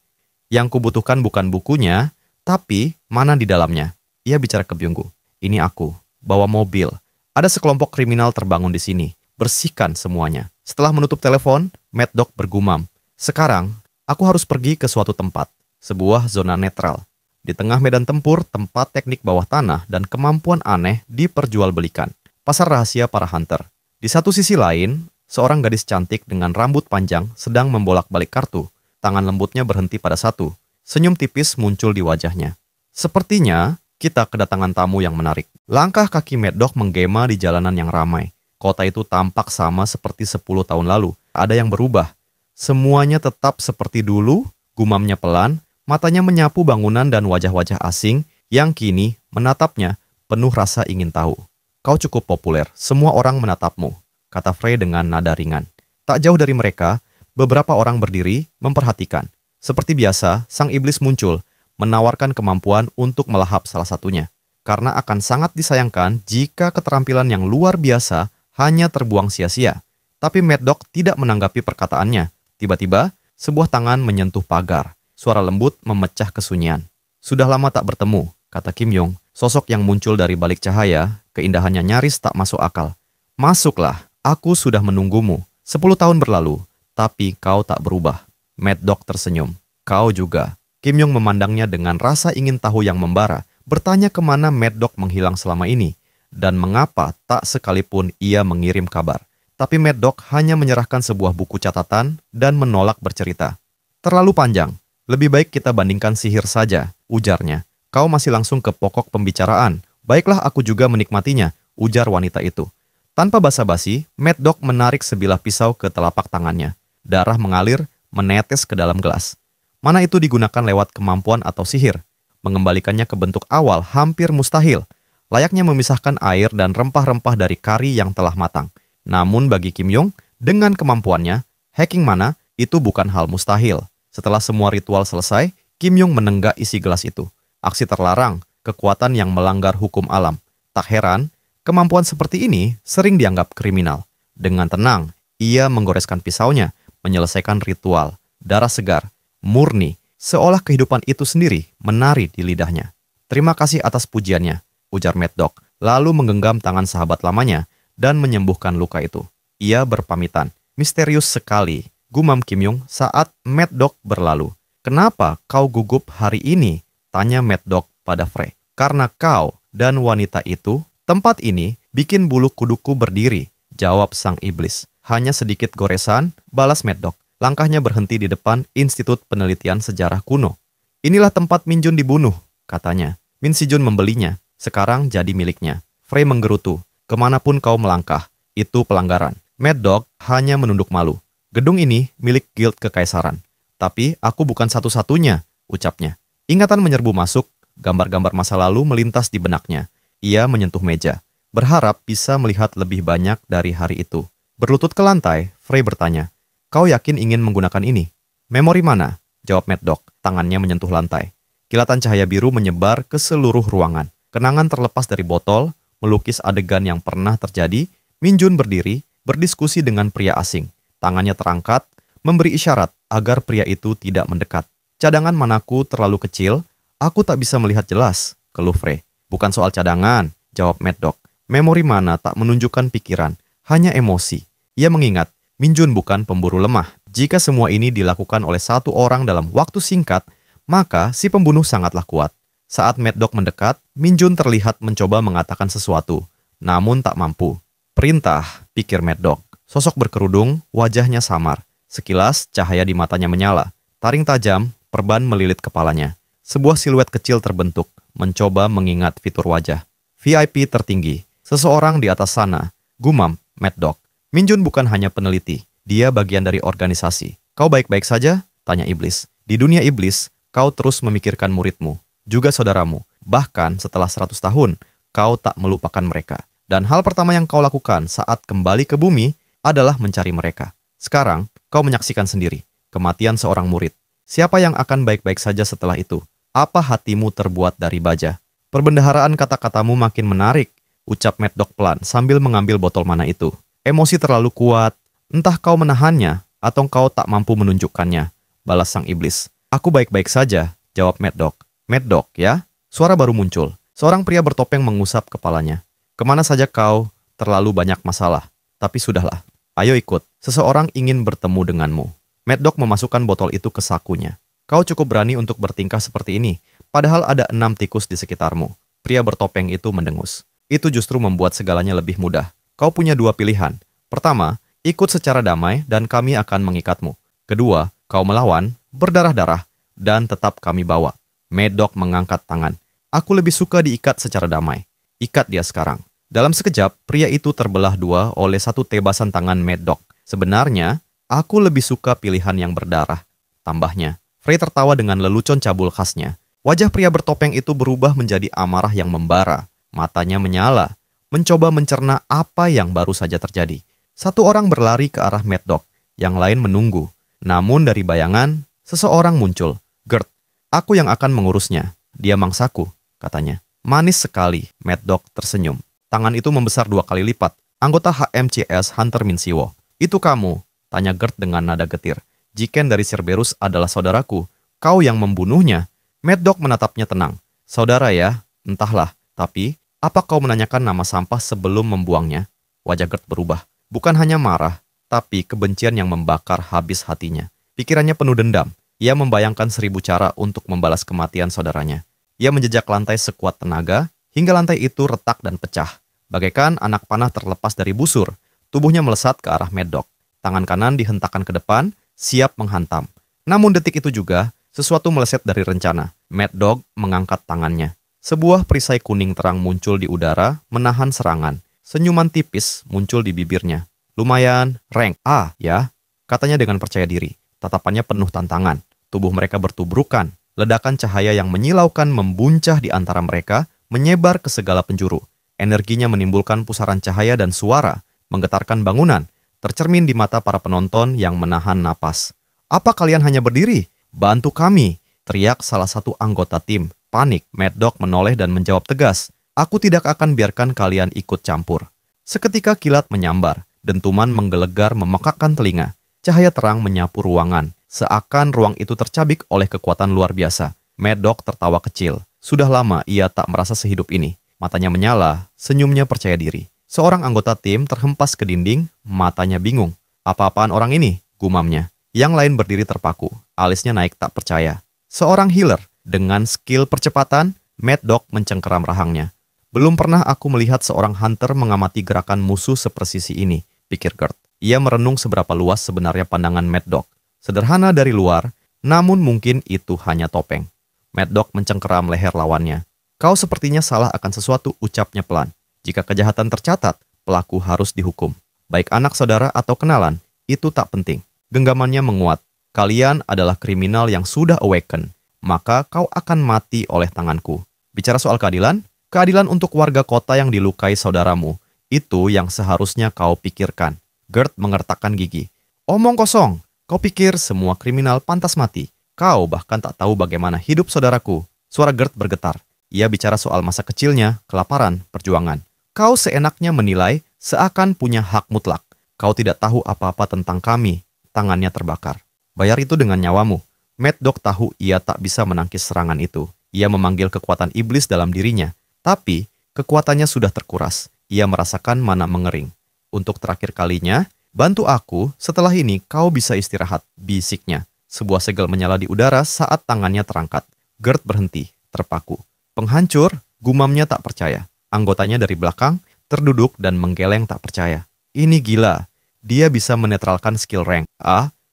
Yang kubutuhkan bukan bukunya, tapi mana di dalamnya. Ia bicara ke Byung-gu. Ini aku, bawa mobil. Ada sekelompok kriminal terbangun di sini. Bersihkan semuanya. Setelah menutup telepon, Mad Dog bergumam. Sekarang, aku harus pergi ke suatu tempat. Sebuah zona netral. Di tengah medan tempur, tempat teknik bawah tanah dan kemampuan aneh diperjualbelikan. Pasar rahasia para hunter. Di satu sisi lain, seorang gadis cantik dengan rambut panjang sedang membolak-balik kartu. Tangan lembutnya berhenti pada satu. Senyum tipis muncul di wajahnya. Sepertinya, kita kedatangan tamu yang menarik. Langkah kaki Mad Dog menggema di jalanan yang ramai. Kota itu tampak sama seperti 10 tahun lalu. Ada yang berubah. Semuanya tetap seperti dulu, gumamnya pelan, matanya menyapu bangunan dan wajah-wajah asing yang kini menatapnya penuh rasa ingin tahu. Kau cukup populer, semua orang menatapmu, kata Frey dengan nada ringan. Tak jauh dari mereka, beberapa orang berdiri memperhatikan. Seperti biasa, sang iblis muncul, menawarkan kemampuan untuk melahap salah satunya. Karena akan sangat disayangkan jika keterampilan yang luar biasa hanya terbuang sia-sia. Tapi Mad Dog tidak menanggapi perkataannya. Tiba-tiba, sebuah tangan menyentuh pagar. Suara lembut memecah kesunyian. Sudah lama tak bertemu, kata Kim Yong. Sosok yang muncul dari balik cahaya, keindahannya nyaris tak masuk akal. Masuklah, aku sudah menunggumu. 10 tahun berlalu, tapi kau tak berubah. Mad Dog tersenyum. Kau juga. Kim Yong memandangnya dengan rasa ingin tahu yang membara, bertanya kemana Mad Dog menghilang selama ini, dan mengapa tak sekalipun ia mengirim kabar. Tapi Mad Dog hanya menyerahkan sebuah buku catatan dan menolak bercerita. Terlalu panjang. Lebih baik kita bandingkan sihir saja, ujarnya. Kau masih langsung ke pokok pembicaraan. Baiklah aku juga menikmatinya, ujar wanita itu. Tanpa basa-basi, Mad Dog menarik sebilah pisau ke telapak tangannya. Darah mengalir, menetes ke dalam gelas. Mana itu digunakan lewat kemampuan atau sihir. Mengembalikannya ke bentuk awal hampir mustahil. Layaknya memisahkan air dan rempah-rempah dari kari yang telah matang. Namun bagi Kim Yong, dengan kemampuannya, hacking mana itu bukan hal mustahil. Setelah semua ritual selesai, Kim Yong menenggak isi gelas itu. Aksi terlarang, kekuatan yang melanggar hukum alam. Tak heran, kemampuan seperti ini sering dianggap kriminal. Dengan tenang, ia menggoreskan pisaunya, menyelesaikan ritual. Darah segar, murni, seolah kehidupan itu sendiri menari di lidahnya. Terima kasih atas pujiannya, ujar Mad Dog, lalu menggenggam tangan sahabat lamanya dan menyembuhkan luka itu. Ia berpamitan. Misterius sekali, gumam Kim Yong saat Mad Dog berlalu. Kenapa kau gugup hari ini? Tanya Mad Dog pada Frey. Karena kau dan wanita itu, tempat ini bikin bulu kuduku berdiri, jawab sang iblis. Hanya sedikit goresan, balas Mad Dog. Langkahnya berhenti di depan Institut Penelitian Sejarah Kuno. Inilah tempat Min Jun dibunuh, katanya. Min Si Jun membelinya, sekarang jadi miliknya. Frey menggerutu, kemanapun kau melangkah, itu pelanggaran. Mad Dog hanya menunduk malu. Gedung ini milik Guild Kekaisaran. Tapi aku bukan satu-satunya, ucapnya. Ingatan menyerbu masuk, gambar-gambar masa lalu melintas di benaknya. Ia menyentuh meja, berharap bisa melihat lebih banyak dari hari itu. Berlutut ke lantai, Frey bertanya, kau yakin ingin menggunakan ini? Memori mana? Jawab Mad Dog, tangannya menyentuh lantai. Kilatan cahaya biru menyebar ke seluruh ruangan. Kenangan terlepas dari botol, melukis adegan yang pernah terjadi. Min Jun berdiri, berdiskusi dengan pria asing. Tangannya terangkat, memberi isyarat agar pria itu tidak mendekat. Cadangan manaku terlalu kecil, aku tak bisa melihat jelas, keluh Frey. Bukan soal cadangan, jawab Mad Dog. Memori mana tak menunjukkan pikiran, hanya emosi. Ia mengingat, Min Jun bukan pemburu lemah. Jika semua ini dilakukan oleh satu orang dalam waktu singkat, maka si pembunuh sangatlah kuat. Saat Mad Dog mendekat, Min Jun terlihat mencoba mengatakan sesuatu, namun tak mampu. Perintah, pikir Mad Dog. Sosok berkerudung, wajahnya samar. Sekilas, cahaya di matanya menyala. Taring tajam, perban melilit kepalanya. Sebuah siluet kecil terbentuk, mencoba mengingat fitur wajah. VIP tertinggi, seseorang di atas sana, gumam Mad Dog. Min Jun bukan hanya peneliti, dia bagian dari organisasi. Kau baik-baik saja? Tanya iblis. Di dunia iblis, kau terus memikirkan muridmu, juga saudaramu. Bahkan setelah 100 tahun, kau tak melupakan mereka. Dan hal pertama yang kau lakukan saat kembali ke bumi adalah mencari mereka. Sekarang, kau menyaksikan sendiri kematian seorang murid. Siapa yang akan baik-baik saja setelah itu? Apa hatimu terbuat dari baja? Perbendaharaan kata-katamu makin menarik, ucap Mad Dog pelan sambil mengambil botol mana itu. Emosi terlalu kuat, entah kau menahannya atau kau tak mampu menunjukkannya, balas sang iblis. Aku baik-baik saja, jawab Mad Dog. Mad Dog, ya? Suara baru muncul. Seorang pria bertopeng mengusap kepalanya. Kemana saja kau? Terlalu banyak masalah. Tapi sudahlah. Ayo ikut. Seseorang ingin bertemu denganmu. Mad Dog memasukkan botol itu ke sakunya. Kau cukup berani untuk bertingkah seperti ini, padahal ada 6 tikus di sekitarmu. Pria bertopeng itu mendengus. Itu justru membuat segalanya lebih mudah. Kau punya 2 pilihan. Pertama, ikut secara damai dan kami akan mengikatmu. Kedua, kau melawan, berdarah-darah, dan tetap kami bawa. Mad Dog mengangkat tangan. Aku lebih suka diikat secara damai. Ikat dia sekarang. Dalam sekejap, pria itu terbelah 2 oleh satu tebasan tangan Mad Dog. Sebenarnya, aku lebih suka pilihan yang berdarah. Tambahnya, Frey tertawa dengan lelucon cabul khasnya. Wajah pria bertopeng itu berubah menjadi amarah yang membara. Matanya menyala, mencoba mencerna apa yang baru saja terjadi. Satu orang berlari ke arah Mad Dog, yang lain menunggu. Namun dari bayangan, seseorang muncul. Gert, aku yang akan mengurusnya. Dia mangsaku, katanya. Manis sekali, Mad Dog tersenyum. Tangan itu membesar 2 kali lipat. Anggota HMCS Hunter Min Siwo. Itu kamu, tanya Gert dengan nada getir. Jiken dari Cerberus adalah saudaraku. Kau yang membunuhnya. Mad Dog menatapnya tenang. Saudara ya, entahlah. Tapi, apa kau menanyakan nama sampah sebelum membuangnya? Wajah Gert berubah. Bukan hanya marah, tapi kebencian yang membakar habis hatinya. Pikirannya penuh dendam. Ia membayangkan 1000 cara untuk membalas kematian saudaranya. Ia menjejak lantai sekuat tenaga, hingga lantai itu retak dan pecah. Bagaikan anak panah terlepas dari busur, tubuhnya melesat ke arah Mad Dog. Tangan kanan dihentakkan ke depan, siap menghantam. Namun detik itu juga, sesuatu meleset dari rencana. Mad Dog mengangkat tangannya. Sebuah perisai kuning terang muncul di udara, menahan serangan. Senyuman tipis muncul di bibirnya. Lumayan, rank A ya, katanya dengan percaya diri. Tatapannya penuh tantangan. Tubuh mereka bertubrukan. Ledakan cahaya yang menyilaukan membuncah di antara mereka, menyebar ke segala penjuru. Energinya menimbulkan pusaran cahaya dan suara, menggetarkan bangunan, tercermin di mata para penonton yang menahan napas. "Apa kalian hanya berdiri? Bantu kami!" teriak salah satu anggota tim. Panik, Mad Dog menoleh dan menjawab tegas, "Aku tidak akan biarkan kalian ikut campur." Seketika kilat menyambar, dentuman menggelegar memekakkan telinga. Cahaya terang menyapu ruangan, seakan ruang itu tercabik oleh kekuatan luar biasa. Mad Dog tertawa kecil. Sudah lama ia tak merasa sehidup ini. Matanya menyala, senyumnya percaya diri. Seorang anggota tim terhempas ke dinding, matanya bingung. "Apa-apaan orang ini?" gumamnya. Yang lain berdiri terpaku, alisnya naik tak percaya. Seorang healer, dengan skill percepatan, Mad Dog mencengkeram rahangnya. "Belum pernah aku melihat seorang hunter mengamati gerakan musuh sepresisi ini," pikir Gert. Ia merenung seberapa luas sebenarnya pandangan Mad Dog. Sederhana dari luar, namun mungkin itu hanya topeng. Mad Dog mencengkeram leher lawannya. "Kau sepertinya salah akan sesuatu," ucapnya pelan. "Jika kejahatan tercatat, pelaku harus dihukum. Baik anak saudara atau kenalan, itu tak penting." Genggamannya menguat. "Kalian adalah kriminal yang sudah awaken, maka kau akan mati oleh tanganku." Bicara soal keadilan, keadilan untuk warga kota yang dilukai saudaramu, itu yang seharusnya kau pikirkan. Gert mengertakkan gigi. "Omong kosong, kau pikir semua kriminal pantas mati? Kau bahkan tak tahu bagaimana hidup saudaraku." Suara Gert bergetar. Ia bicara soal masa kecilnya, kelaparan, perjuangan. "Kau seenaknya menilai seakan punya hak mutlak. Kau tidak tahu apa-apa tentang kami." Tangannya terbakar. "Bayar itu dengan nyawamu." Mad Dog tahu ia tak bisa menangkis serangan itu. Ia memanggil kekuatan iblis dalam dirinya. Tapi, kekuatannya sudah terkuras. Ia merasakan mana mengering. "Untuk terakhir kalinya, bantu aku, setelah ini kau bisa istirahat," bisiknya. Sebuah segel menyala di udara saat tangannya terangkat. Gert berhenti, terpaku. "Penghancur," gumamnya tak percaya. Anggotanya dari belakang, terduduk dan menggeleng tak percaya. "Ini gila, dia bisa menetralkan skill rank.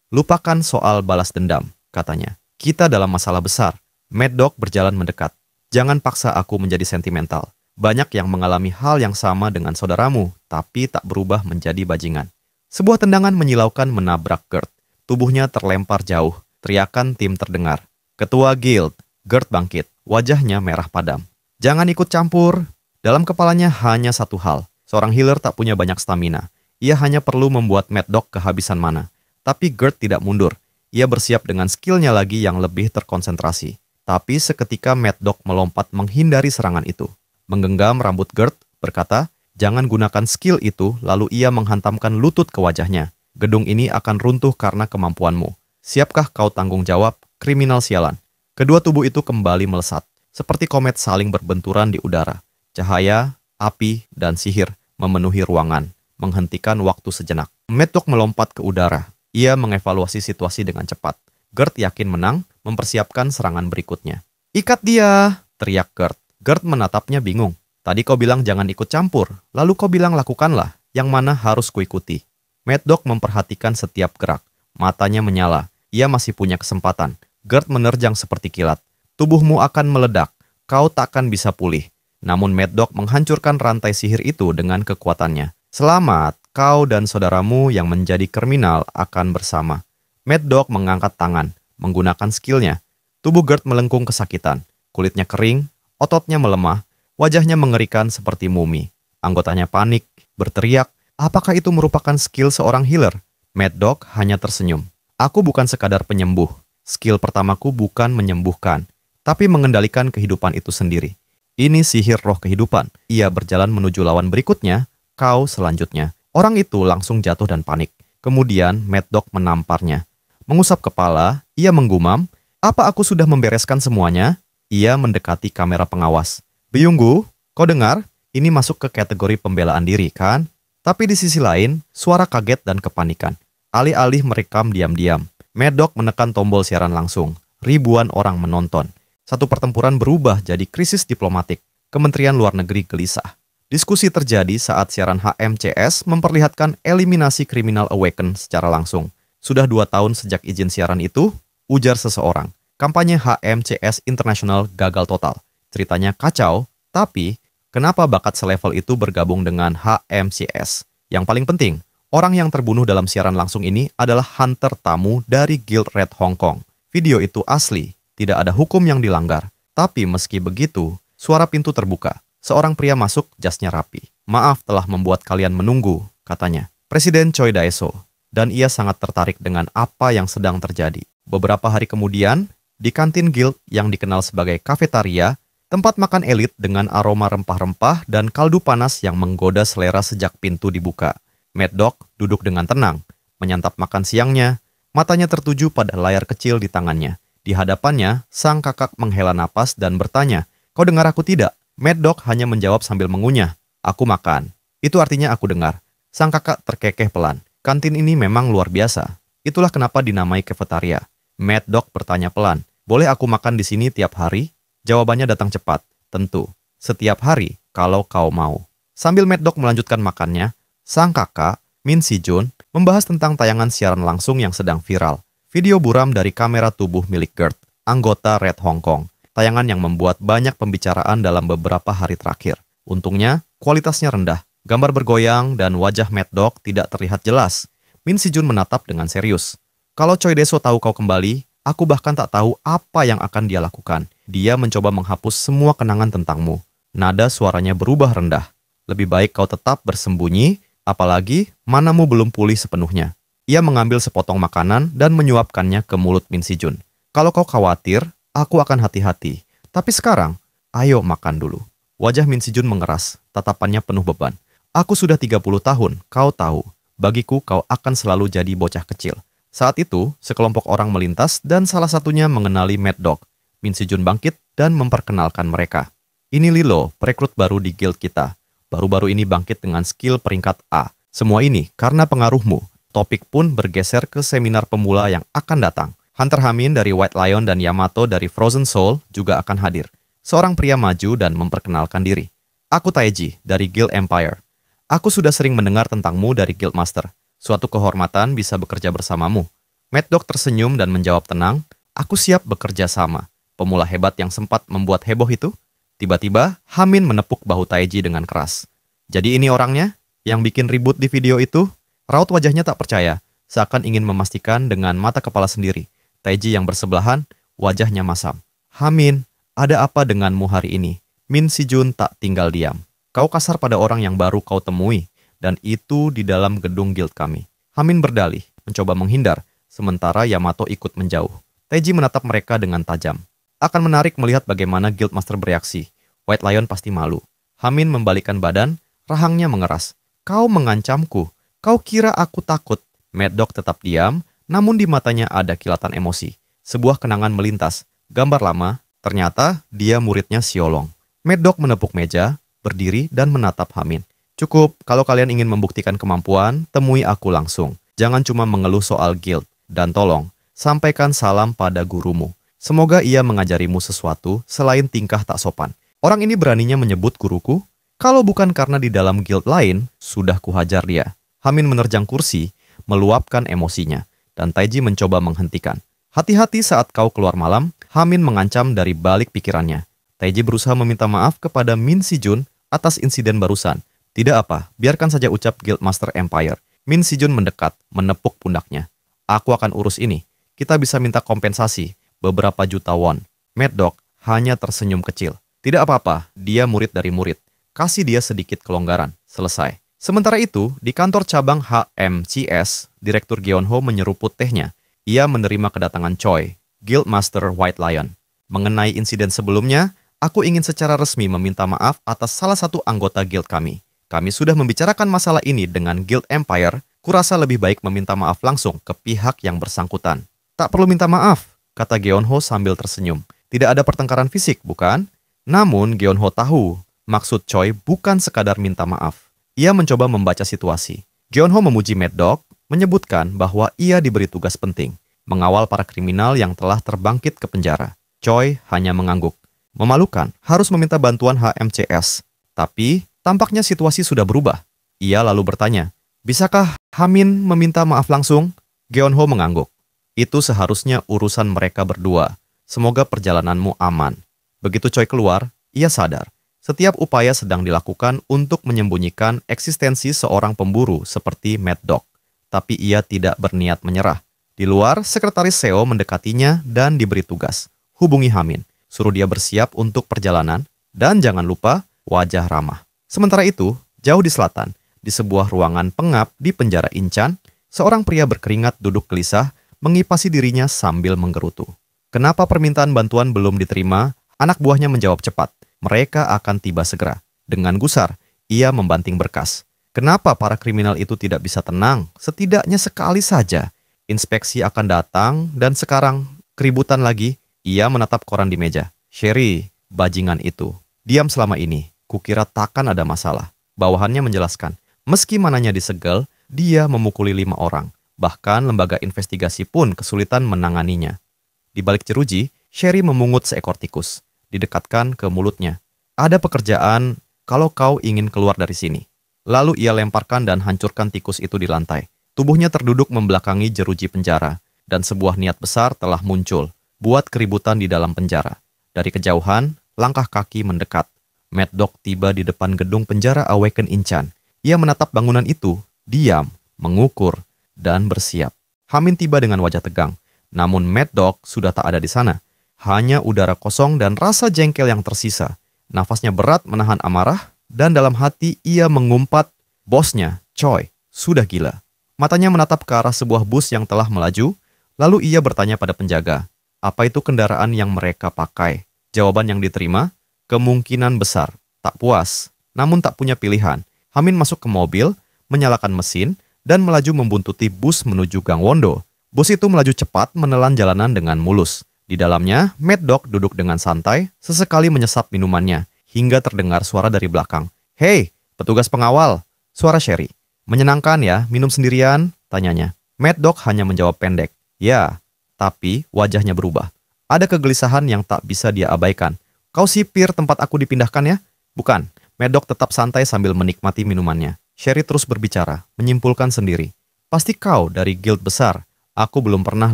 Lupakan soal balas dendam," katanya. "Kita dalam masalah besar." Mad Dog berjalan mendekat. "Jangan paksa aku menjadi sentimental. Banyak yang mengalami hal yang sama dengan saudaramu, tapi tak berubah menjadi bajingan." Sebuah tendangan menyilaukan menabrak Gert. Tubuhnya terlempar jauh. Teriakan tim terdengar. "Ketua Guild." Gert bangkit. Wajahnya merah padam. "Jangan ikut campur." Dalam kepalanya hanya satu hal. Seorang healer tak punya banyak stamina. Ia hanya perlu membuat Mad Dog kehabisan mana. Tapi Gert tidak mundur. Ia bersiap dengan skillnya lagi yang lebih terkonsentrasi. Tapi seketika Mad Dog melompat menghindari serangan itu. Menggenggam rambut Gert, berkata, "Jangan gunakan skill itu," lalu ia menghantamkan lutut ke wajahnya. "Gedung ini akan runtuh karena kemampuanmu. Siapkah kau tanggung jawab, kriminal sialan?" Kedua tubuh itu kembali melesat, seperti komet saling berbenturan di udara. Cahaya, api, dan sihir memenuhi ruangan, menghentikan waktu sejenak. Mad Dog melompat ke udara. Ia mengevaluasi situasi dengan cepat. Gert yakin menang, mempersiapkan serangan berikutnya. "Ikat dia!" teriak Gert. Gert menatapnya bingung. "Tadi kau bilang jangan ikut campur, lalu kau bilang lakukanlah, yang mana harus kuikuti." Mad Dog memperhatikan setiap gerak. Matanya menyala. Ia masih punya kesempatan. Gert menerjang seperti kilat. "Tubuhmu akan meledak. Kau takkan bisa pulih." Namun Mad Dog menghancurkan rantai sihir itu dengan kekuatannya. "Selamat, kau dan saudaramu yang menjadi kriminal akan bersama." Mad Dog mengangkat tangan, menggunakan skillnya. Tubuh Gert melengkung kesakitan. Kulitnya kering, ototnya melemah, wajahnya mengerikan seperti mumi. Anggotanya panik, berteriak, apakah itu merupakan skill seorang healer? Mad Dog hanya tersenyum. "Aku bukan sekadar penyembuh. Skill pertamaku bukan menyembuhkan, tapi mengendalikan kehidupan itu sendiri. Ini sihir roh kehidupan." Ia berjalan menuju lawan berikutnya, "Kau selanjutnya." Orang itu langsung jatuh dan panik. Kemudian Mad Dog menamparnya. Mengusap kepala, ia menggumam, "Apa aku sudah membereskan semuanya?" Ia mendekati kamera pengawas. "Byunggu, kau dengar? Ini masuk ke kategori pembelaan diri, kan?" Tapi di sisi lain, suara kaget dan kepanikan. Alih-alih merekam diam-diam, Mad Dog menekan tombol siaran langsung. Ribuan orang menonton. Satu pertempuran berubah jadi krisis diplomatik. Kementerian Luar Negeri gelisah. Diskusi terjadi saat siaran HMCS memperlihatkan eliminasi kriminal awaken secara langsung. "Sudah 2 tahun sejak izin siaran itu," ujar seseorang. "Kampanye HMCS International gagal total. Ceritanya kacau, tapi kenapa bakat selevel itu bergabung dengan HMCS? Yang paling penting, orang yang terbunuh dalam siaran langsung ini adalah hunter tamu dari Guild Red Hong Kong. Video itu asli, tidak ada hukum yang dilanggar. Tapi meski begitu, suara pintu terbuka. Seorang pria masuk, jasnya rapi. "Maaf telah membuat kalian menunggu," katanya. Presiden Choi Dae-so. Dan ia sangat tertarik dengan apa yang sedang terjadi. Beberapa hari kemudian, di kantin guild yang dikenal sebagai kafetaria, tempat makan elit dengan aroma rempah-rempah dan kaldu panas yang menggoda selera sejak pintu dibuka. Mad Dog duduk dengan tenang, menyantap makan siangnya, matanya tertuju pada layar kecil di tangannya. Di hadapannya, sang kakak menghela napas dan bertanya, "Kau dengar aku tidak?" Mad Dog hanya menjawab sambil mengunyah, "Aku makan." Itu artinya aku dengar. Sang kakak terkekeh pelan. Kantin ini memang luar biasa. Itulah kenapa dinamai kafetaria. Mad Dog bertanya pelan, "Boleh aku makan di sini tiap hari?" Jawabannya datang cepat. "Tentu. Setiap hari, kalau kau mau." Sambil Mad Dog melanjutkan makannya, sang kakak, Min Si-jun, membahas tentang tayangan siaran langsung yang sedang viral. Video buram dari kamera tubuh milik Gert, anggota Red Hong Kong. Tayangan yang membuat banyak pembicaraan dalam beberapa hari terakhir. Untungnya, kualitasnya rendah. Gambar bergoyang dan wajah Mad Dog tidak terlihat jelas. Min Si-jun menatap dengan serius. "Kalau Choi Dae-so tahu kau kembali, aku bahkan tak tahu apa yang akan dia lakukan. Dia mencoba menghapus semua kenangan tentangmu." Nada suaranya berubah rendah. "Lebih baik kau tetap bersembunyi, apalagi manamu belum pulih sepenuhnya." Ia mengambil sepotong makanan dan menyuapkannya ke mulut Min Si-jun. "Kalau kau khawatir, aku akan hati-hati. Tapi sekarang, ayo makan dulu." Wajah Min Si-jun mengeras, tatapannya penuh beban. "Aku sudah 30 tahun, kau tahu. Bagiku kau akan selalu jadi bocah kecil." Saat itu, sekelompok orang melintas dan salah satunya mengenali Mad Dog. Min Si-jun bangkit dan memperkenalkan mereka. "Ini Lilo, perekrut baru di guild kita. Baru-baru ini bangkit dengan skill peringkat A. Semua ini karena pengaruhmu." Topik pun bergeser ke seminar pemula yang akan datang. Hunter Hamin dari White Lion dan Yamato dari Frozen Soul juga akan hadir. Seorang pria maju dan memperkenalkan diri. "Aku Taeji dari Guild Empire. Aku sudah sering mendengar tentangmu dari Guild Master. Suatu kehormatan bisa bekerja bersamamu." Mad Dog tersenyum dan menjawab tenang, "Aku siap bekerja sama." Pemula hebat yang sempat membuat heboh itu. Tiba-tiba, Hamin menepuk bahu Taeji dengan keras. "Jadi ini orangnya? Yang bikin ribut di video itu?" Raut wajahnya tak percaya, seakan ingin memastikan dengan mata kepala sendiri. Taeji yang bersebelahan, wajahnya masam. "Hamin, ada apa denganmu hari ini?" Min Si-jun tak tinggal diam. "Kau kasar pada orang yang baru kau temui, dan itu di dalam gedung guild kami." Hamin berdalih, mencoba menghindar, sementara Yamato ikut menjauh. Taeji menatap mereka dengan tajam. Akan menarik melihat bagaimana guild master bereaksi. White Lion pasti malu. Hamin membalikkan badan, rahangnya mengeras. "Kau mengancamku. Kau kira aku takut?" Mad Dog tetap diam, namun di matanya ada kilatan emosi. Sebuah kenangan melintas. Gambar lama, ternyata dia muridnya Xiolong. Mad Dog menepuk meja, berdiri dan menatap Hamin. "Cukup, kalau kalian ingin membuktikan kemampuan, temui aku langsung. Jangan cuma mengeluh soal guild. Dan tolong, sampaikan salam pada gurumu. Semoga ia mengajarimu sesuatu selain tingkah tak sopan." Orang ini beraninya menyebut guruku? Kalau bukan karena di dalam guild lain, sudah kuhajar dia. Hamin menerjang kursi, meluapkan emosinya, dan Taeji mencoba menghentikan. "Hati-hati saat kau keluar malam," Hamin mengancam dari balik pikirannya. Taeji berusaha meminta maaf kepada Min Si-jun atas insiden barusan. "Tidak apa, biarkan saja," ucap Guildmaster Empire. Min Si-jun mendekat, menepuk pundaknya. "Aku akan urus ini. Kita bisa minta kompensasi, beberapa juta won." Mad Dog hanya tersenyum kecil. "Tidak apa-apa, dia murid dari murid. Kasih dia sedikit kelonggaran." Selesai. Sementara itu, di kantor cabang HMCS, Direktur Geonho menyeruput tehnya. Ia menerima kedatangan Choi, Guildmaster White Lion. "Mengenai insiden sebelumnya, aku ingin secara resmi meminta maaf atas salah satu anggota guild kami. Kami sudah membicarakan masalah ini dengan Guild Empire, kurasa lebih baik meminta maaf langsung ke pihak yang bersangkutan." "Tak perlu minta maaf," kata Geonho sambil tersenyum. "Tidak ada pertengkaran fisik, bukan?" Namun Geonho tahu, maksud Choi bukan sekadar minta maaf. Ia mencoba membaca situasi. Geonho memuji Mad Dog, menyebutkan bahwa ia diberi tugas penting, mengawal para kriminal yang telah terbangkit ke penjara. Choi hanya mengangguk. Memalukan, harus meminta bantuan HMCS. Tapi, tampaknya situasi sudah berubah. Ia lalu bertanya, "Bisakah Hamin meminta maaf langsung?" Geonho mengangguk. "Itu seharusnya urusan mereka berdua. Semoga perjalananmu aman." Begitu Choi keluar, ia sadar. Setiap upaya sedang dilakukan untuk menyembunyikan eksistensi seorang pemburu seperti Mad Dog. Tapi ia tidak berniat menyerah. Di luar, Sekretaris Seo mendekatinya dan diberi tugas. "Hubungi Hamin, suruh dia bersiap untuk perjalanan, dan jangan lupa wajah ramah." Sementara itu, jauh di selatan, Di sebuah ruangan pengap di penjara Incan, seorang pria berkeringat duduk gelisah, mengipasi dirinya sambil menggerutu. Kenapa permintaan bantuan belum diterima? Anak buahnya menjawab cepat. Mereka akan tiba segera. Dengan gusar, ia membanting berkas. Kenapa para kriminal itu tidak bisa tenang? Setidaknya sekali saja. Inspeksi akan datang, dan sekarang keributan lagi. Ia menatap koran di meja. Sherry, bajingan itu. Diam selama ini. Kukira takkan ada masalah. Bawahannya menjelaskan. Meski mananya disegel, dia memukuli 5 orang. Bahkan lembaga investigasi pun kesulitan menanganinya. Di balik jeruji, Sherry memungut seekor tikus. Didekatkan ke mulutnya. Ada pekerjaan kalau kau ingin keluar dari sini. Lalu ia lemparkan dan hancurkan tikus itu di lantai. Tubuhnya terduduk membelakangi jeruji penjara. Dan sebuah niat besar telah muncul. Buat keributan di dalam penjara. Dari kejauhan, langkah kaki mendekat. Mad Dog tiba di depan gedung penjara Awaken Incan. Ia menatap bangunan itu, diam, mengukur, dan bersiap. Hamin tiba dengan wajah tegang. Namun Mad Dog sudah tak ada di sana. Hanya udara kosong dan rasa jengkel yang tersisa. Nafasnya berat menahan amarah, dan dalam hati ia mengumpat, bosnya, Choi, sudah gila. Matanya menatap ke arah sebuah bus yang telah melaju, lalu ia bertanya pada penjaga, apa itu kendaraan yang mereka pakai? Jawaban yang diterima, kemungkinan besar, tak puas, namun tak punya pilihan. Hamin masuk ke mobil, menyalakan mesin, dan melaju membuntuti bus menuju Gang Wondo. Bus itu melaju cepat menelan jalanan dengan mulus. Di dalamnya, Mad Dog duduk dengan santai, sesekali menyesap minumannya, hingga terdengar suara dari belakang. Hei, petugas pengawal, suara Sherry. Menyenangkan ya, minum sendirian, tanyanya. Mad Dog hanya menjawab pendek. Ya, tapi wajahnya berubah. Ada kegelisahan yang tak bisa dia abaikan. Kau sipir tempat aku dipindahkan ya? Bukan, Mad Dog tetap santai sambil menikmati minumannya. Sherry terus berbicara, menyimpulkan sendiri. Pasti kau dari guild besar, aku belum pernah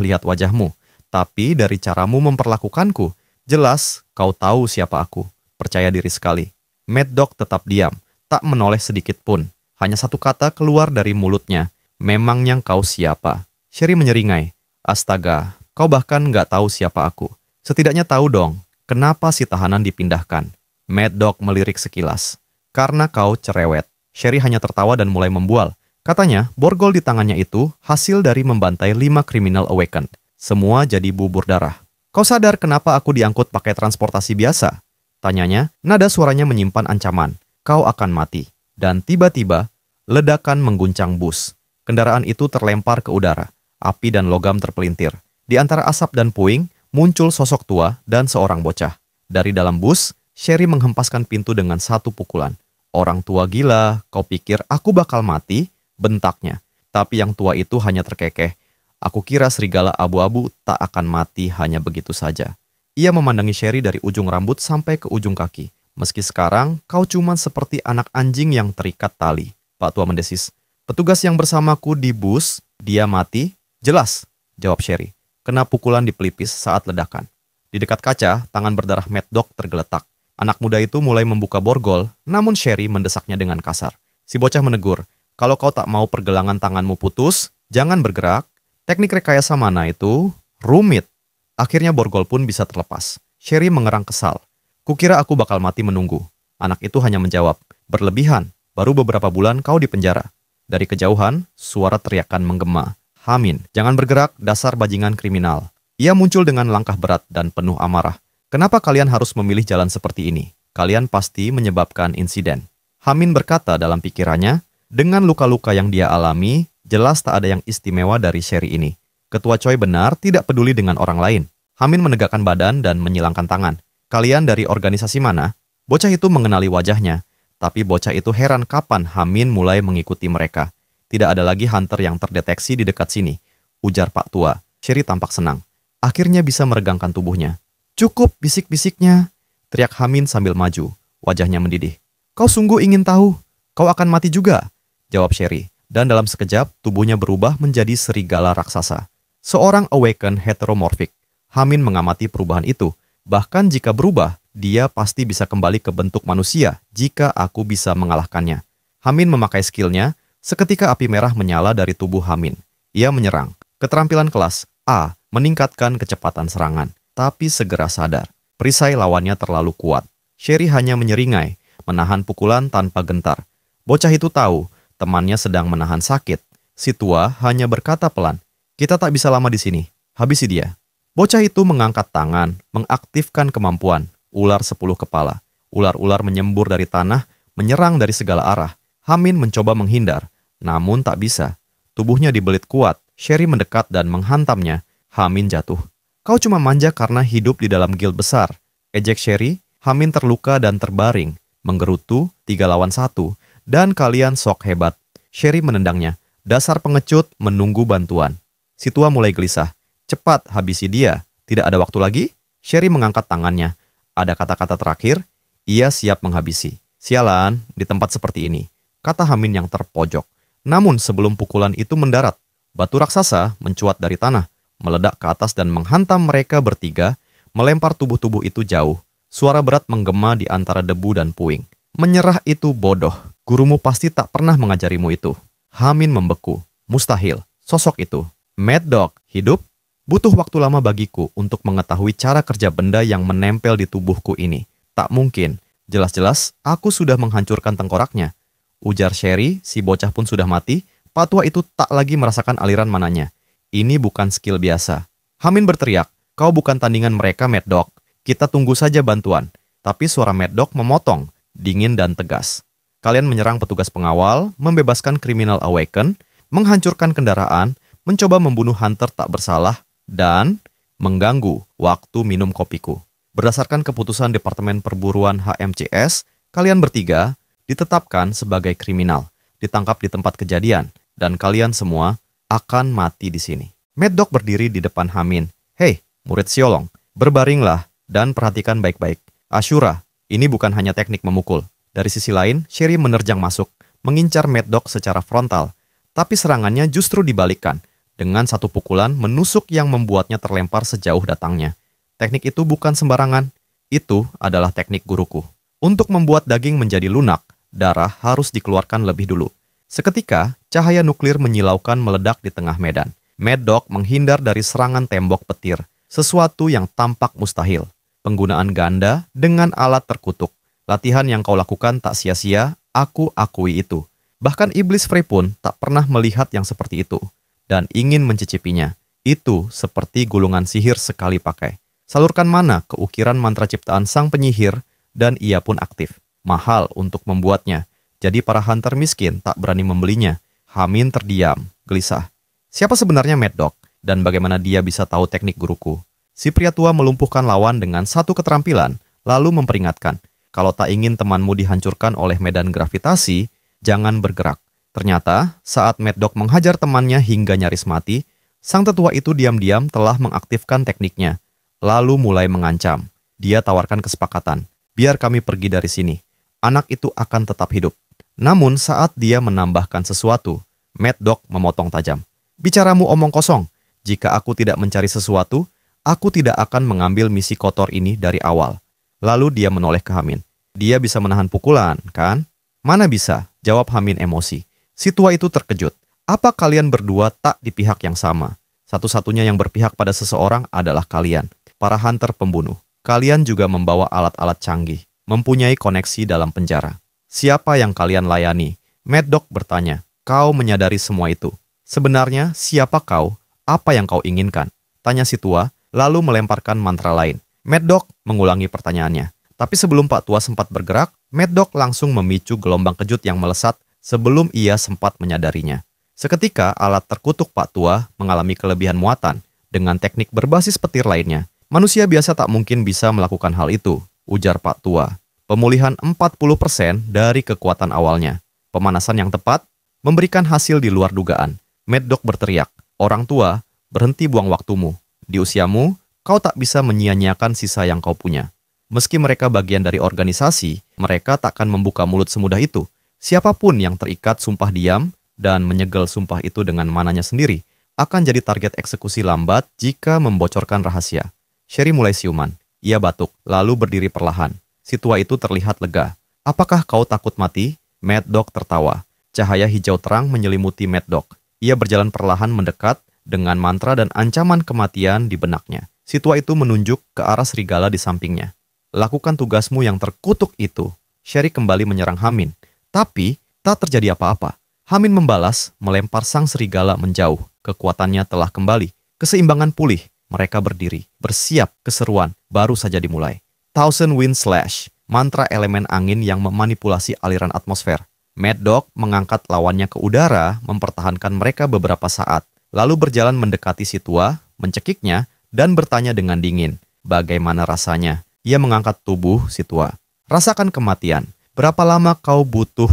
lihat wajahmu. Tapi dari caramu memperlakukanku, jelas kau tahu siapa aku. Percaya diri sekali. Mad Dog tetap diam, tak menoleh sedikit pun. Hanya satu kata keluar dari mulutnya. Memangnya kau siapa? Sherry menyeringai. Astaga, kau bahkan nggak tahu siapa aku. Setidaknya tahu dong, kenapa si tahanan dipindahkan. Mad Dog melirik sekilas. Karena kau cerewet. Sherry hanya tertawa dan mulai membual. Katanya, borgol di tangannya itu hasil dari membantai 5 kriminal awakened. Semua jadi bubur darah. Kau sadar kenapa aku diangkut pakai transportasi biasa? Tanyanya, nada suaranya menyimpan ancaman. Kau akan mati. Dan tiba-tiba, ledakan mengguncang bus. Kendaraan itu terlempar ke udara. Api dan logam terpelintir. Di antara asap dan puing, muncul sosok tua dan seorang bocah. Dari dalam bus, Sherry menghempaskan pintu dengan satu pukulan. Orang tua gila, kau pikir aku bakal mati? Bentaknya. Tapi yang tua itu hanya terkekeh. Aku kira serigala abu-abu tak akan mati hanya begitu saja. Ia memandangi Sherry dari ujung rambut sampai ke ujung kaki. Meski sekarang, kau cuma seperti anak anjing yang terikat tali. Pak tua mendesis. Petugas yang bersamaku di bus, dia mati? Jelas, jawab Sherry. Kena pukulan di pelipis saat ledakan. Di dekat kaca, tangan berdarah Mad Dog tergeletak. Anak muda itu mulai membuka borgol, namun Sherry mendesaknya dengan kasar. Si bocah menegur, kalau kau tak mau pergelangan tanganmu putus, jangan bergerak. Teknik rekayasa mana itu? Rumit. Akhirnya borgol pun bisa terlepas. Sherry mengerang kesal. Kukira aku bakal mati menunggu. Anak itu hanya menjawab, berlebihan, baru beberapa bulan kau di penjara. Dari kejauhan, suara teriakan menggema. Hamin, jangan bergerak, dasar bajingan kriminal. Ia muncul dengan langkah berat dan penuh amarah. Kenapa kalian harus memilih jalan seperti ini? Kalian pasti menyebabkan insiden. Hamin berkata dalam pikirannya, dengan luka-luka yang dia alami, jelas tak ada yang istimewa dari Sherry ini. Ketua Choi benar tidak peduli dengan orang lain. Hamin menegakkan badan dan menyilangkan tangan. Kalian dari organisasi mana? Bocah itu mengenali wajahnya. Tapi bocah itu heran kapan Hamin mulai mengikuti mereka. Tidak ada lagi hunter yang terdeteksi di dekat sini. Ujar Pak Tua. Sherry tampak senang. Akhirnya bisa meregangkan tubuhnya. Cukup bisik-bisiknya. Teriak Hamin sambil maju. Wajahnya mendidih. Kau sungguh ingin tahu? Kau akan mati juga. Jawab Sherry. Dan dalam sekejap, tubuhnya berubah menjadi serigala raksasa. Seorang awakened heteromorphic. Hamin mengamati perubahan itu. Bahkan jika berubah, dia pasti bisa kembali ke bentuk manusia jika aku bisa mengalahkannya. Hamin memakai skillnya, seketika api merah menyala dari tubuh Hamin. Ia menyerang. Keterampilan kelas A meningkatkan kecepatan serangan, tapi segera sadar. Perisai lawannya terlalu kuat. Sherry hanya menyeringai, menahan pukulan tanpa gentar. Bocah itu tahu, temannya sedang menahan sakit. Si tua hanya berkata pelan, "Kita tak bisa lama di sini. Habisi dia." Bocah itu mengangkat tangan, mengaktifkan kemampuan. Ular 10 kepala. Ular-ular menyembur dari tanah, menyerang dari segala arah. Hamin mencoba menghindar, namun tak bisa. Tubuhnya dibelit kuat. Sherry mendekat dan menghantamnya. Hamin jatuh. "Kau cuma manja karena hidup di dalam guild besar," ejek Sherry. Hamin terluka dan terbaring, menggerutu 3 lawan 1, dan kalian sok hebat. Sherry menendangnya. "Dasar pengecut, menunggu bantuan." Si tua mulai gelisah. "Cepat, habisi dia. Tidak ada waktu lagi?" Sherry mengangkat tangannya. Ada kata-kata terakhir. Ia siap menghabisi. "Sialan, di tempat seperti ini," kata Hamin yang terpojok. Namun sebelum pukulan itu mendarat, batu raksasa mencuat dari tanah, meledak ke atas dan menghantam mereka bertiga, melempar tubuh-tubuh itu jauh. Suara berat menggema di antara debu dan puing. "Menyerah itu bodoh. Gurumu pasti tak pernah mengajarimu itu." Hamin membeku. Mustahil. Sosok itu. Mad Dog, hidup? Butuh waktu lama bagiku untuk mengetahui cara kerja benda yang menempel di tubuhku ini. Tak mungkin. Jelas-jelas aku sudah menghancurkan tengkoraknya. Ujar Sherry, si bocah pun sudah mati. Pak tua itu tak lagi merasakan aliran mananya. Ini bukan skill biasa. Hamin berteriak, "Kau bukan tandingan mereka, Mad Dog. Kita tunggu saja bantuan." Tapi suara Mad Dog memotong, dingin dan tegas. "Kalian menyerang petugas pengawal, membebaskan kriminal Awaken, menghancurkan kendaraan, mencoba membunuh hunter tak bersalah, dan mengganggu waktu minum kopiku. Berdasarkan keputusan Departemen Perburuan HMCS, kalian bertiga ditetapkan sebagai kriminal, ditangkap di tempat kejadian, dan kalian semua akan mati di sini." Mad Dog berdiri di depan Hamin. "Hei, murid Siolong, berbaringlah dan perhatikan baik-baik. Ashura, ini bukan hanya teknik memukul." Dari sisi lain, Sherry menerjang masuk, mengincar Mad Dog secara frontal. Tapi serangannya justru dibalikkan, dengan satu pukulan menusuk yang membuatnya terlempar sejauh datangnya. Teknik itu bukan sembarangan, itu adalah teknik guruku. Untuk membuat daging menjadi lunak, darah harus dikeluarkan lebih dulu. Seketika, cahaya nuklir menyilaukan meledak di tengah medan. Mad Dog menghindar dari serangan tembok petir, sesuatu yang tampak mustahil. Penggunaan ganda dengan alat terkutuk. Latihan yang kau lakukan tak sia-sia, aku akui itu. Bahkan Iblis Frey pun tak pernah melihat yang seperti itu, dan ingin mencicipinya. Itu seperti gulungan sihir sekali pakai. Salurkan mana ke ukiran mantra ciptaan sang penyihir, dan ia pun aktif. Mahal untuk membuatnya, jadi para hunter miskin tak berani membelinya. Hamin terdiam, gelisah. Siapa sebenarnya Mad Dog, dan bagaimana dia bisa tahu teknik guruku? Si pria tua melumpuhkan lawan dengan satu keterampilan, lalu memperingatkan, "Kalau tak ingin temanmu dihancurkan oleh medan gravitasi, jangan bergerak." Ternyata, saat Mad Dog menghajar temannya hingga nyaris mati, sang tetua itu diam-diam telah mengaktifkan tekniknya, lalu mulai mengancam. Dia tawarkan kesepakatan, "Biar kami pergi dari sini. Anak itu akan tetap hidup." Namun saat dia menambahkan sesuatu, Mad Dog memotong tajam. "Bicaramu omong kosong. Jika aku tidak mencari sesuatu, aku tidak akan mengambil misi kotor ini dari awal." Lalu dia menoleh ke Hamin. "Dia bisa menahan pukulan, kan?" "Mana bisa?" jawab Hamin emosi. Si tua itu terkejut. "Apa kalian berdua tak di pihak yang sama? Satu-satunya yang berpihak pada seseorang adalah kalian, para hunter pembunuh. Kalian juga membawa alat-alat canggih, mempunyai koneksi dalam penjara. Siapa yang kalian layani?" Mad Dog bertanya. "Kau menyadari semua itu. Sebenarnya siapa kau? Apa yang kau inginkan?" tanya si tua, lalu melemparkan mantra lain. Mad Dog mengulangi pertanyaannya. Tapi sebelum Pak Tua sempat bergerak, Mad Dog langsung memicu gelombang kejut yang melesat sebelum ia sempat menyadarinya. Seketika alat terkutuk Pak Tua mengalami kelebihan muatan dengan teknik berbasis petir lainnya. "Manusia biasa tak mungkin bisa melakukan hal itu," ujar Pak Tua. "Pemulihan 40% dari kekuatan awalnya. Pemanasan yang tepat memberikan hasil di luar dugaan." Mad Dog berteriak, "Orang tua, berhenti buang waktumu. Di usiamu, kau tak bisa menyia-nyiakan sisa yang kau punya. Meski mereka bagian dari organisasi, mereka takkan membuka mulut semudah itu. Siapapun yang terikat sumpah diam dan menyegel sumpah itu dengan mananya sendiri akan jadi target eksekusi lambat jika membocorkan rahasia." Sherry mulai siuman. Ia batuk, lalu berdiri perlahan. Si tua itu terlihat lega. "Apakah kau takut mati?" Mad Dog tertawa. Cahaya hijau terang menyelimuti Mad Dog. Ia berjalan perlahan mendekat dengan mantra dan ancaman kematian di benaknya. Si tua itu menunjuk ke arah serigala di sampingnya. "Lakukan tugasmu yang terkutuk itu." Sherry kembali menyerang Hamin. Tapi tak terjadi apa-apa. Hamin membalas, melempar sang serigala menjauh. Kekuatannya telah kembali. Keseimbangan pulih. Mereka berdiri, bersiap keseruan, baru saja dimulai. Thousand Wind Slash, mantra elemen angin yang memanipulasi aliran atmosfer. Mad Dog mengangkat lawannya ke udara, mempertahankan mereka beberapa saat, lalu berjalan mendekati si tua, mencekiknya, dan bertanya dengan dingin. Bagaimana rasanya? Ia mengangkat tubuh si tua. Rasakan kematian. Berapa lama kau butuh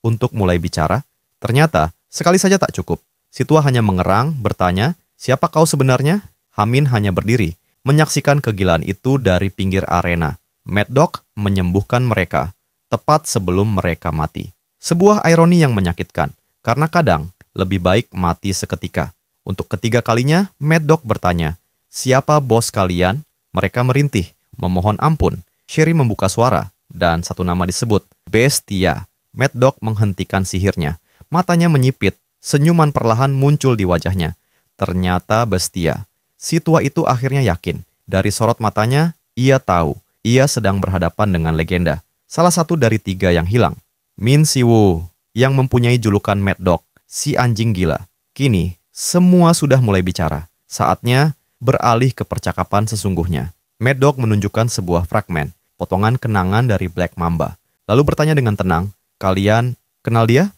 untuk mulai bicara? Ternyata, sekali saja tak cukup. Si tua hanya mengerang, bertanya, siapa kau sebenarnya? Hamin hanya berdiri, menyaksikan kegilaan itu dari pinggir arena. Mad Dog menyembuhkan mereka, tepat sebelum mereka mati. Sebuah ironi yang menyakitkan, karena kadang lebih baik mati seketika. Untuk ketiga kalinya, Mad Dog bertanya, siapa bos kalian? Mereka merintih, memohon ampun. Sherry membuka suara, dan satu nama disebut, Bestia. Mad Dog menghentikan sihirnya. Matanya menyipit, senyuman perlahan muncul di wajahnya. Ternyata Bestia. Si tua itu akhirnya yakin. Dari sorot matanya, ia tahu. Ia sedang berhadapan dengan legenda. Salah satu dari 3 yang hilang. Min Siwoo, yang mempunyai julukan Mad Dog, si anjing gila. Kini, semua sudah mulai bicara. Saatnya beralih ke percakapan sesungguhnya. Mad Dog menunjukkan sebuah fragmen, potongan kenangan dari Black Mamba. Lalu bertanya dengan tenang, kalian kenal dia?